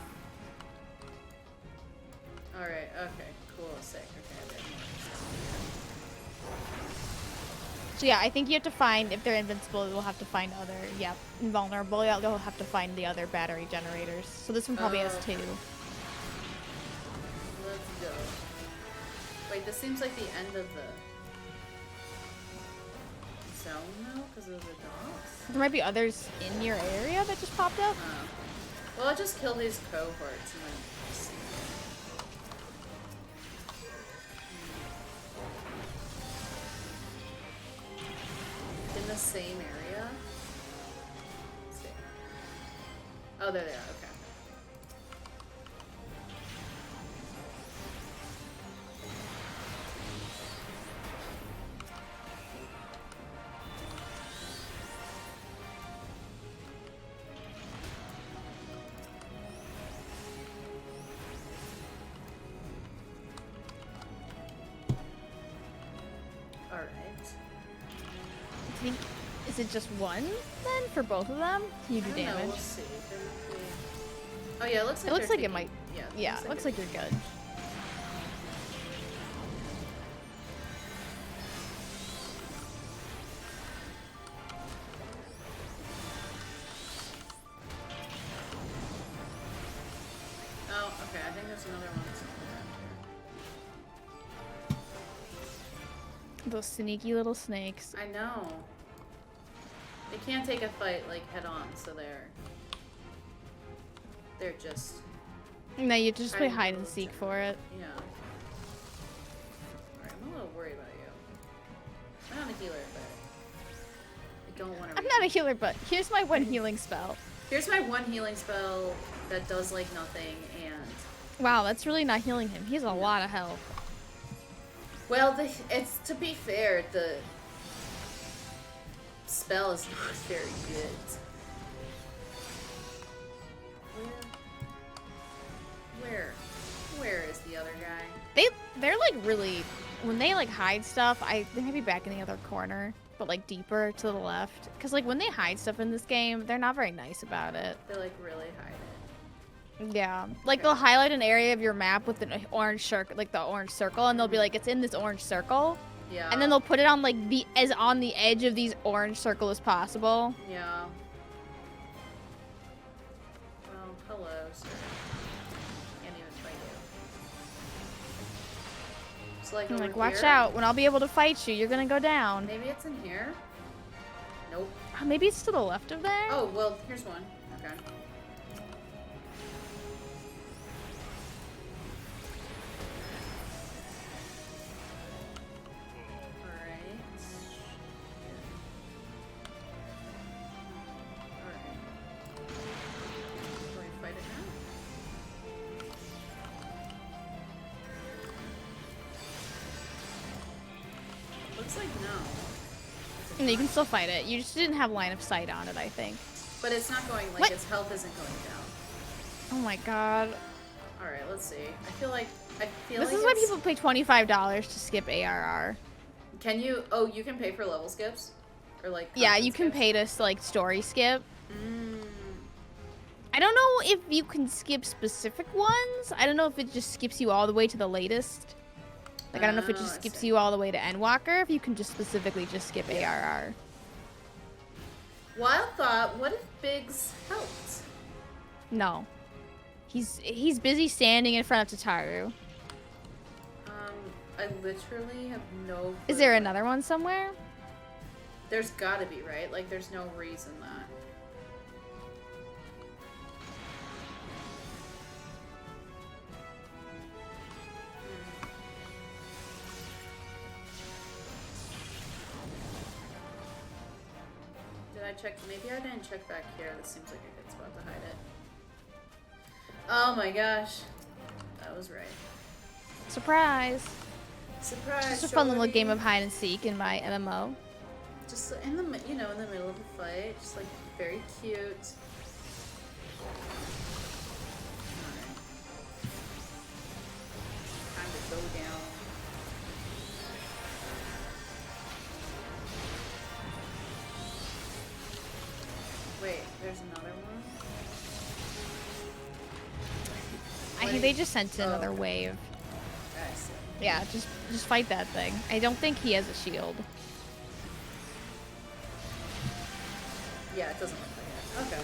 Alright, okay, cool, sick. Okay, okay. So yeah, I think you have to find, if they're invincible, you'll have to find other, invulnerable, you'll have to find the other battery generators. So this one probably has 2. Let's go. Wait, this seems like the end of the zone though, because of the dogs? There might be others in your area that just popped up. Oh. Well, I'll just kill these cohorts and then see. In the same area? Let's see. Oh, there they are, okay. I think, is it just one then for both of them? Can you do I don't know, damage? we'll see. There might be... Oh yeah, it looks like It looks they're like it taking- might. Yeah, Yeah, it looks like you're good. Oh, okay, I think there's another one somewhere around Those sneaky little snakes. here. I know. They can't take a fight like head on, so they're just No, you just play hiding hide a and little seek gem. for it. Yeah. Alright, I'm a little worried about you. I'm not a healer, but I don't want to. I'm not a healer, but here's my one healing spell. Here's my one healing spell that does like nothing, and Wow, that's really not healing him. He has a lot of health. well, it's to be fair, the spell is not very good. Where is the other guy? They're like really, when they like hide stuff, they might be back in the other corner, but like deeper to the left. Cause like when they hide stuff in this game, they're not very nice about it. They like really hide it. Yeah, like Okay. they'll highlight an area of your map with an orange circle, like the orange circle, and they'll be like, it's in this orange circle, Yeah. and then they'll put it on like as on the edge of these orange circle as possible. Yeah. Well, hello, sir. Can't even fight you. It's like I'm over like, watch here? out, when I'll be able to fight you, you're gonna go down. Maybe it's in here? Nope. Maybe it's to the left of there? Oh, well, here's one. Okay. Alright. Alright. Do I fight it now? Looks like no. No, you can still fight it. You just didn't have line of sight on it, I think. But it's not going, like, What? its health isn't going down. Oh my god. Alright, let's see. I feel like This is why people pay $25 to skip ARR. Can you... Oh, you can pay for level skips? Or, like... Yeah, content you can skips? pay to like story skip. Mm. I don't know if you can skip specific ones. I don't know if it just skips you all the way to the latest. Like, I don't know if it Oh, just I skips see. you all the way to Endwalker, if you can just specifically just skip ARR. Wild thought, what if Biggs helped? No. He's busy standing in front of Tataru. I literally have no clue. Is there another one somewhere? There's gotta be, right? Like, there's no reason that... Did I check? Maybe I didn't check back here. This seems like a good spot to hide it. Oh my gosh. That was right. Surprise. Surprise. Just a fun little shorty. game of hide and seek in my MMO. Just in the, you know, in the middle of the fight. Just like very cute. Alright. Time to go down. Wait, there's another one? I think they just sent in another okay. wave. I see. Yeah, just fight that thing. I don't think he has a shield. Yeah, it doesn't look like it. Okay.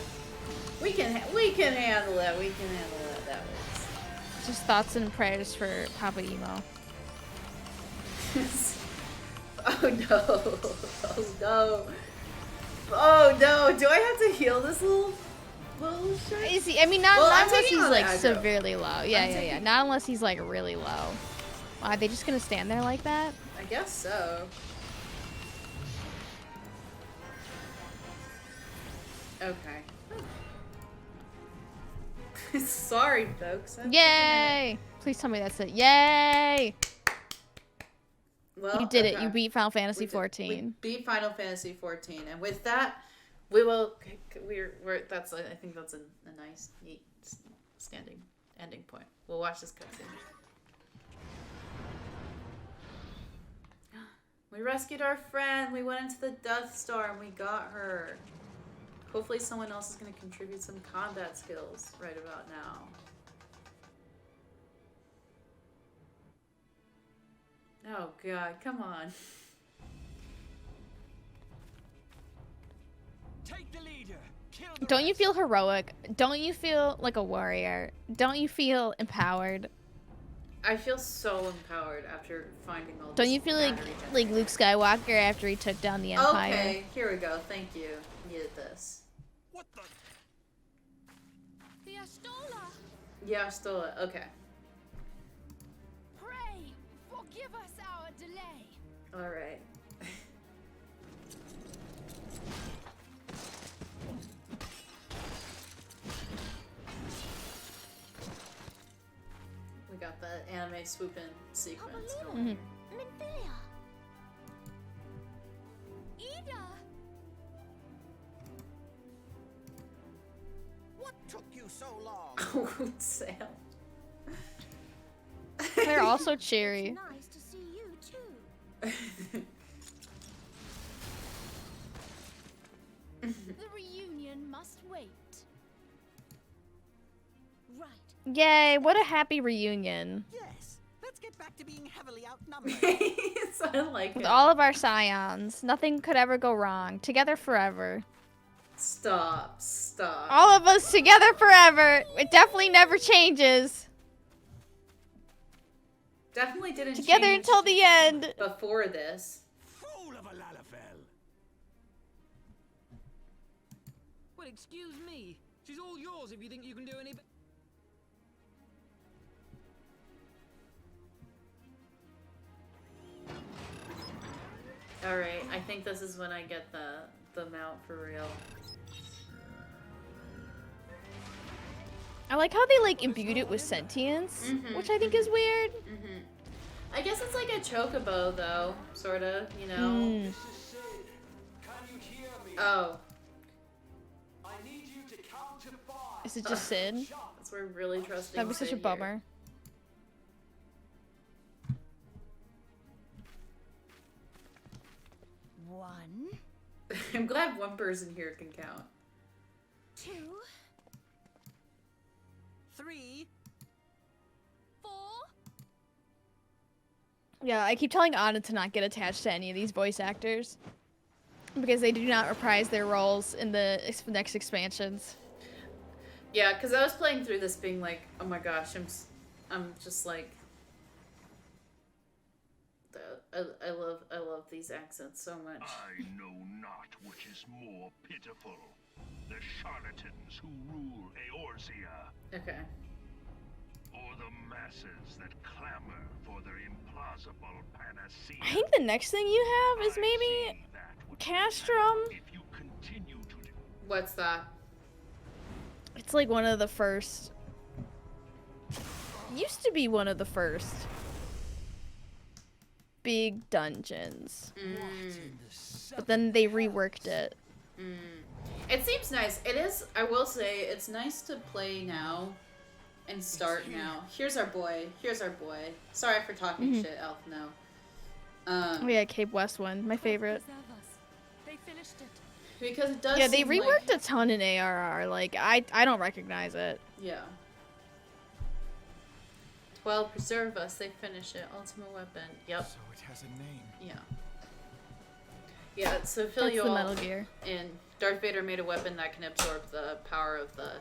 We can handle it. We can handle it. That works. Just thoughts and prayers for Papa Emo. Oh no. Oh no. Oh no. Do I have to heal this little shit? Is he? I mean, not Well, I'm unless taking he's on like aggro. severely low. Yeah. Not unless he's like really low. Are they just gonna stand there like that? I guess so. Okay. Sorry, folks. Yay! Please tell me that's it. Yay! Well, You did it. okay. You beat Final Fantasy We did- 14. We beat Final Fantasy 14, and with that, we will. That's. I think that's a nice, neat, standing ending point. We'll watch this cutscene. We rescued our friend. We went into the Death Star and we got her. Hopefully, someone else is going to contribute some combat skills right about now. Oh God! Come on. Take the leader. Kill the Don't you rest. feel heroic? Don't you feel like a warrior? Don't you feel empowered? I feel so empowered after finding all. Don't this you feel battery like Luke Skywalker after he took down the Empire? Okay, here we go. Thank you. Needed this. What the? The Astola! Yeah, still okay. Pray, forgive us our delay. All right. We got the anime swoop-in sequence going. Minfilia. Ida. What took you so long? Oh, Sam. They're also cheery. Nice to see you too. The reunion must wait. Right. Yay, what a happy reunion. Yes, let's get back to being heavily outnumbered. I like With it. all of our scions. Nothing could ever go wrong. Together forever. Stop. All of us together forever. It definitely never changes. Definitely didn't Together change until the end. before this. Fool of a Lalafell. Well, excuse me. She's all yours if you think you can do any better. All right, I think this is when I get the mount for real. I like how they like imbued it with sentience, which I think is weird. I guess it's like a chocobo though, sorta, you know. Mm. This is Sid. Can you hear me? Oh, I need you to count to 5. Is it just Sid? that's we're really trusting. That'd be such a Sid here. bummer. One, I'm glad one person here can count. 2, 3. 4. Yeah, I keep telling Anna to not get attached to any of these voice actors. Because they do not reprise their roles in the next expansions. Yeah, because I was playing through this being like, oh my gosh, I'm just like, I love these accents so much. I know not which is more pitiful, the charlatans who rule Eorzea, Okay. or the masses that clamor for their implausible panacea. I think the next thing you have is I maybe see that which Castrum. if you continue to do. What's that? It's like one of the first used to be one of the first big dungeons. But then they reworked it. It seems nice. It is, I will say, it's nice to play now and start now. Here's our boy. Sorry for talking shit, Elf, no. Oh yeah, Cape West one, my favorite. They finished it. Because it does Yeah, they seem reworked like, a ton in ARR. Like, I don't recognize it. yeah. 12, preserve us. They finish it. Ultimate weapon. Yep. So it has a name. Yeah. Yeah, so fill That's you the all Metal Gear. in. Darth Vader made a weapon that can absorb the power of the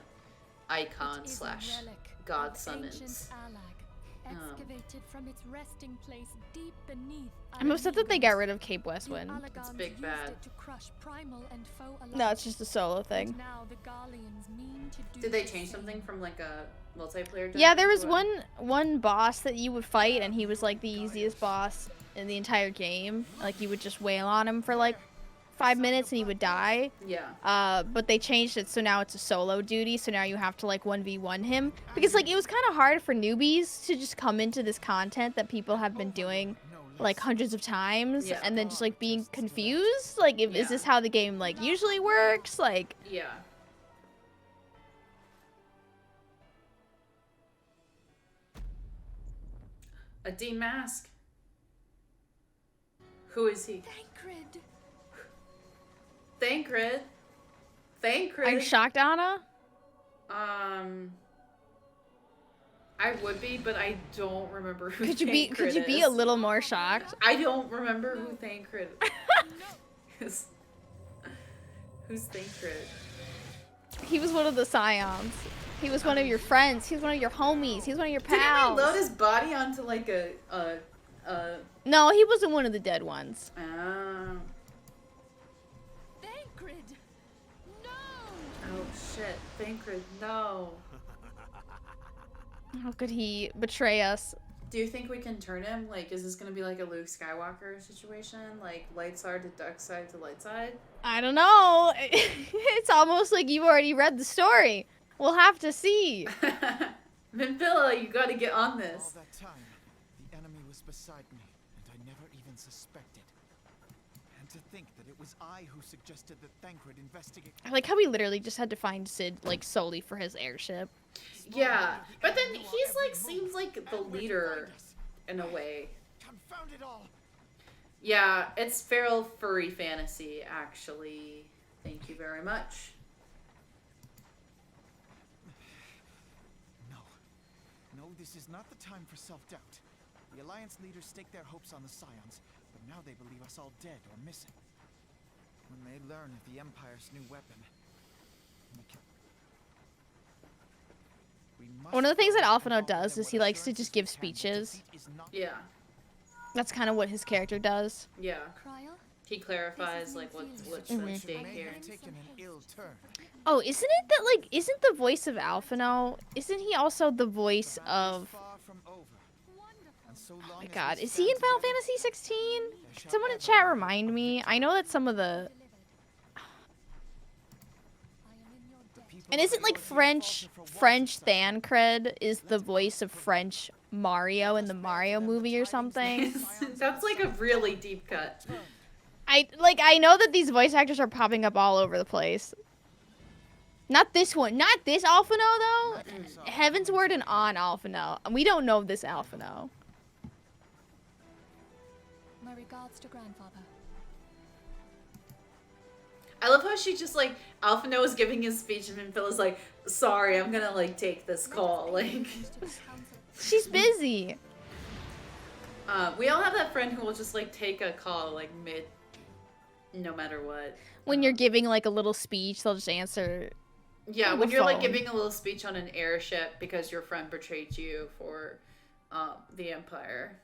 icon slash god summons. Excavated from its resting place deep beneath. I'm upset that they got rid of Cape West Wind. It's big bad. No, it's just a solo thing. Did they change something from like a multiplayer? Yeah, there dungeon was to one boss that you would fight, and he was like the easiest boss in the entire game. Like, you would just wail on him for like 5 minutes and he would die. Yeah. But they changed it so now it's a solo duty, so now you have to like 1v1 him. Because like it was kind of hard for newbies to just come into this content that people have been doing like hundreds of times, Yeah. and then just like being confused. Like, is Yeah. this how the game like usually works? Like, Yeah. A demask. Who is he? Thancred. Thancred. Thancred. are you shocked, Anna? I would be, but I don't remember who Could you be Thancred a is. little more shocked? I don't remember who Thancred is. Who's Thancred? He was one of the Scions. He was one of your friends. He was one of your homies. He was one of your Didn't we pals. load his body onto like a No, he wasn't one of the dead ones. Thancred. No. Oh shit, Thancred, no. How could he betray us? Do you think we can turn him? Like, is this gonna be like a Luke Skywalker situation? Like, light side to dark side to light side? I don't know. It's almost like you've already read the story. We'll have to see. Minvilla, you gotta get on All this. that time, the enemy was beside me, and I never even suspected. And to think that it was I who suggested that Thancred investigate. I like how we literally just had to find Sid like solely for his airship. Yeah, but then he's like, seems like the leader in a way. Confound it all! Yeah, it's feral furry fantasy, actually. Thank you very much. No, this is not the time for self-doubt. The Alliance leaders stake their hopes on the Scions, but now they believe us all dead or missing. When they learn of the Empire's new weapon, we must One of the things that involve Alphino them does is with he likes to assurances just give we can. speeches. Defeat is not Yeah, That's kind of what his character does. yeah. Cryle. He clarifies like what's Mhm. at stake may here. have taken an ill turn. Oh, isn't it that like isn't the voice of Alphino? Isn't he also the voice of? Far from over. And so Oh long my as God, we is he in stand Final together, Fantasy 16? there Can shall someone in ever chat be remind no me? victory. I know that some of the I am in your debt. People and isn't of like Earth French falter for French want of Thancred is the voice of French Mario in the Mario movie or something? That's like a really deep cut. I know that these voice actors are popping up all over the place. Not this one, not this Alphino though. Heaven's Word and On Alphino. We don't know this Alphino. My regards to grandfather. I love how she just like Alphino is giving his speech and Minfilla's like, sorry, I'm gonna like take this call. Like, She's busy. we all have that friend who will just like take a call like mid, no matter what. When you're giving like a little speech, they'll just answer. Yeah, on when the you're like phone. giving a little speech on an airship because your friend betrayed you for the Empire.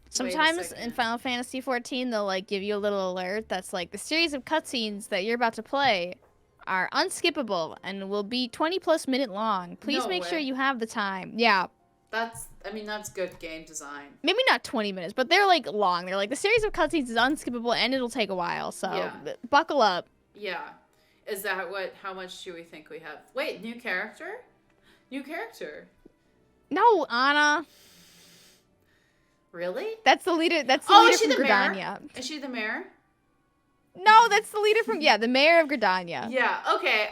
Sometimes second. in Final Fantasy 14, they'll like give you a little alert that's like the series of cutscenes that you're about to play are unskippable and will be 20+ minute long. Please No make sure way. you have the time. Yeah, That's I mean, that's good game design. Maybe not 20 minutes, but they're like long. They're like the series of cutscenes is unskippable and it'll take a while. So Yeah. buckle up. Yeah. Is that how much do we think we have? Wait, new character? New character. No, Anna. Really? That's the leader. That's the Oh, leader is she from the mayor? Gridania. Is she the mayor? No, that's the leader from the mayor of Gridania. Yeah. Okay.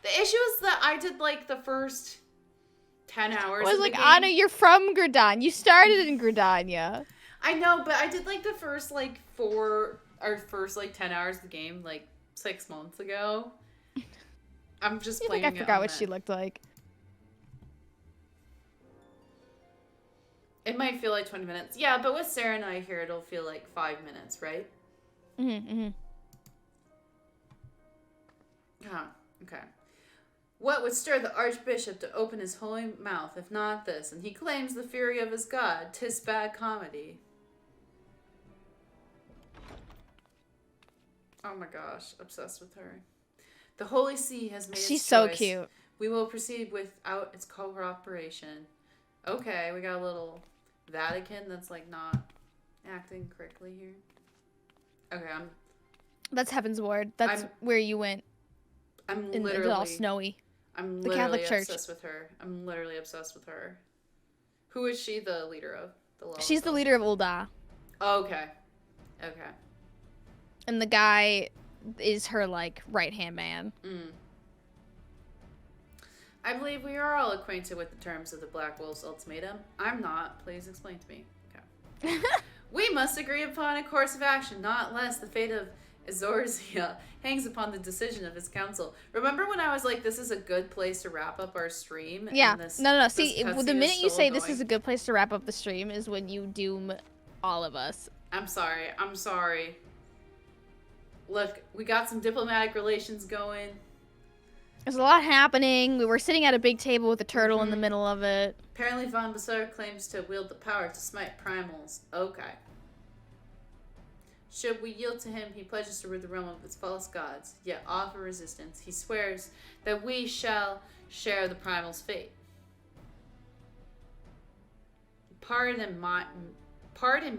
The issue is that I did like the first 10 hours. It was of the like game. Anna, you're from Gridania. You started in Gridania. I know, but I did like the first like 10 hours of the game like 6 months ago. I'm just playing. I forgot what she looked like. It might feel like 20 minutes. Yeah, but with Sarah and I here, it'll feel like 5 minutes, right? Huh, okay. What would stir the Archbishop to open his holy mouth, if not this? And he claims the fury of his god. 'Tis bad comedy. Oh my gosh, obsessed with her. The Holy See has made its She's so choice. cute. We will proceed without its cooperation. Okay, we got a little Vatican that's like not acting correctly here. Okay, That's Heaven's Ward. That's where you went. I'm It's literally all snowy. I'm the literally Catholic Church. obsessed with her. I'm literally obsessed with her. Who is she the leader of? She's the leader of Ul'dah. Okay. Okay. And the guy is her, like, right-hand man. I believe we are all acquainted with the terms of the Black Wolf's ultimatum. I'm not. Please explain to me. Okay. We must agree upon a course of action, not less the fate of Ezorzia hangs upon the decision of his council. Remember when I was like, this is a good place to wrap up our stream? Yeah. And No. See, this the cutscene minute you still say this going? is a good place to wrap up the stream is when you doom all of us. I'm sorry. Look, we got some diplomatic relations going. There's a lot happening. We were sitting at a big table with a turtle in the middle of it. Apparently Von Basar claims to wield the power to smite primals. Okay. Should we yield to him, he pledges to rid the realm of its false gods, yet offer resistance. He swears that we shall share the primal's fate. Pardon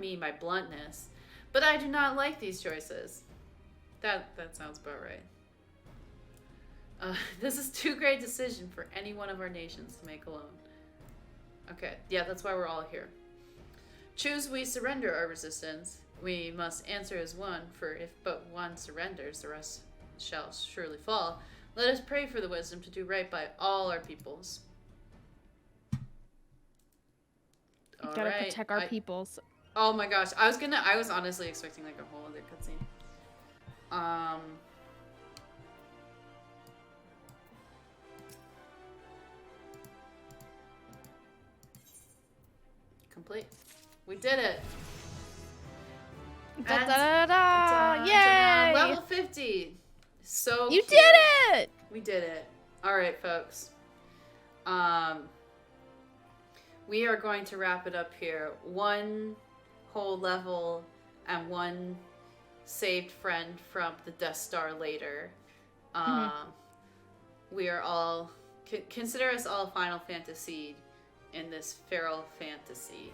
me my bluntness, but I do not like these choices. That sounds about right. This is too great a decision for any one of our nations to make alone. Okay, yeah, that's why we're all here. Choose we surrender our resistance. We must answer as one, for if but one surrenders, the rest shall surely fall. Let us pray for the wisdom to do right by all our peoples. All Gotta right, protect our peoples. Oh my gosh, I was honestly expecting like a whole other cutscene. Complete. We did it. Da da da da! Yay! Level 50. So you cute. did it! We did it. All right, folks. We are going to wrap it up here. One whole level and one saved friend from the Death Star later. We are all consider us all Final Fantasy in this feral fantasy.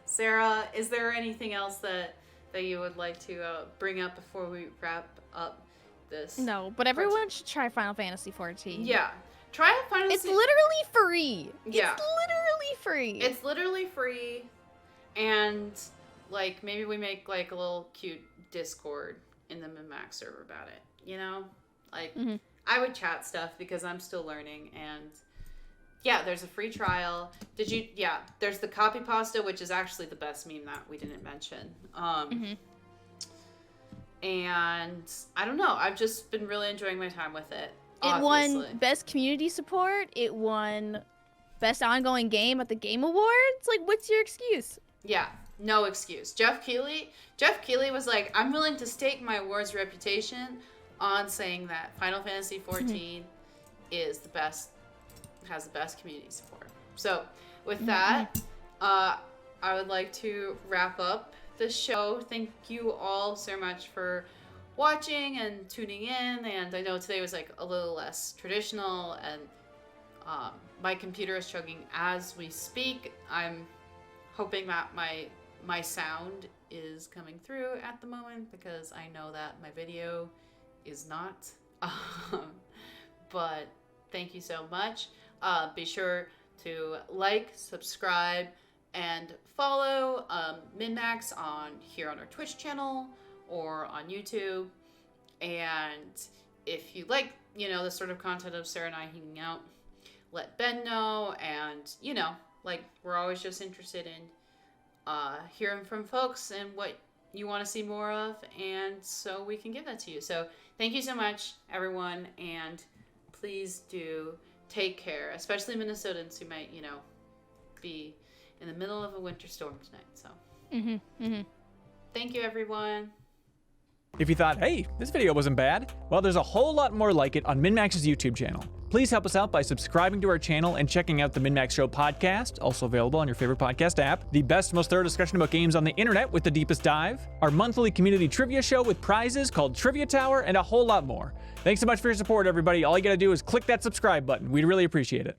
Sarah, is there anything else that you would like to bring up before we wrap up this? No, but everyone should try Final Fantasy 14. Yeah. Try Final Fantasy. It's literally free. Yeah. It's literally free. It's literally free. And, like, maybe we make, like, a little cute Discord in the Min-Max server about it. You know? Like, I would chat stuff because I'm still learning. And, yeah, there's a free trial. There's the copy pasta, which is actually the best meme that we didn't mention. And, I don't know. I've just been really enjoying my time with it. It won Best Community Support. It won Best Ongoing Game at the Game Awards. Like, what's your excuse? Yeah, no excuse. Jeff Keighley was like, I'm willing to stake my award's reputation on saying that Final Fantasy XIV is the best, has the best community support. So, with that, I would like to wrap up the show. Thank you all so much for watching and tuning in, and I know today was like a little less traditional and my computer is chugging as we speak. I'm hoping that my sound is coming through at the moment, because I know that my video is not. But thank you so much. Be sure to like, subscribe, and follow MinMax here on our Twitch channel or on YouTube. And if you like, the sort of content of Sarah and I hanging out, let Ben know. And, we're always just interested in hearing from folks and what you want to see more of, and so we can give that to you. So thank you so much, everyone, and please do take care, especially Minnesotans who might, be in the middle of a winter storm tonight. So thank you, everyone. If you thought, hey, this video wasn't bad, well, there's a whole lot more like it on MinMax's YouTube channel. Please help us out by subscribing to our channel and checking out the MinMax Show podcast, also available on your favorite podcast app, the best, most thorough discussion about games on the internet with the deepest dive, our monthly community trivia show with prizes called Trivia Tower, and a whole lot more. Thanks so much for your support, everybody. All you gotta do is click that subscribe button. We'd really appreciate it.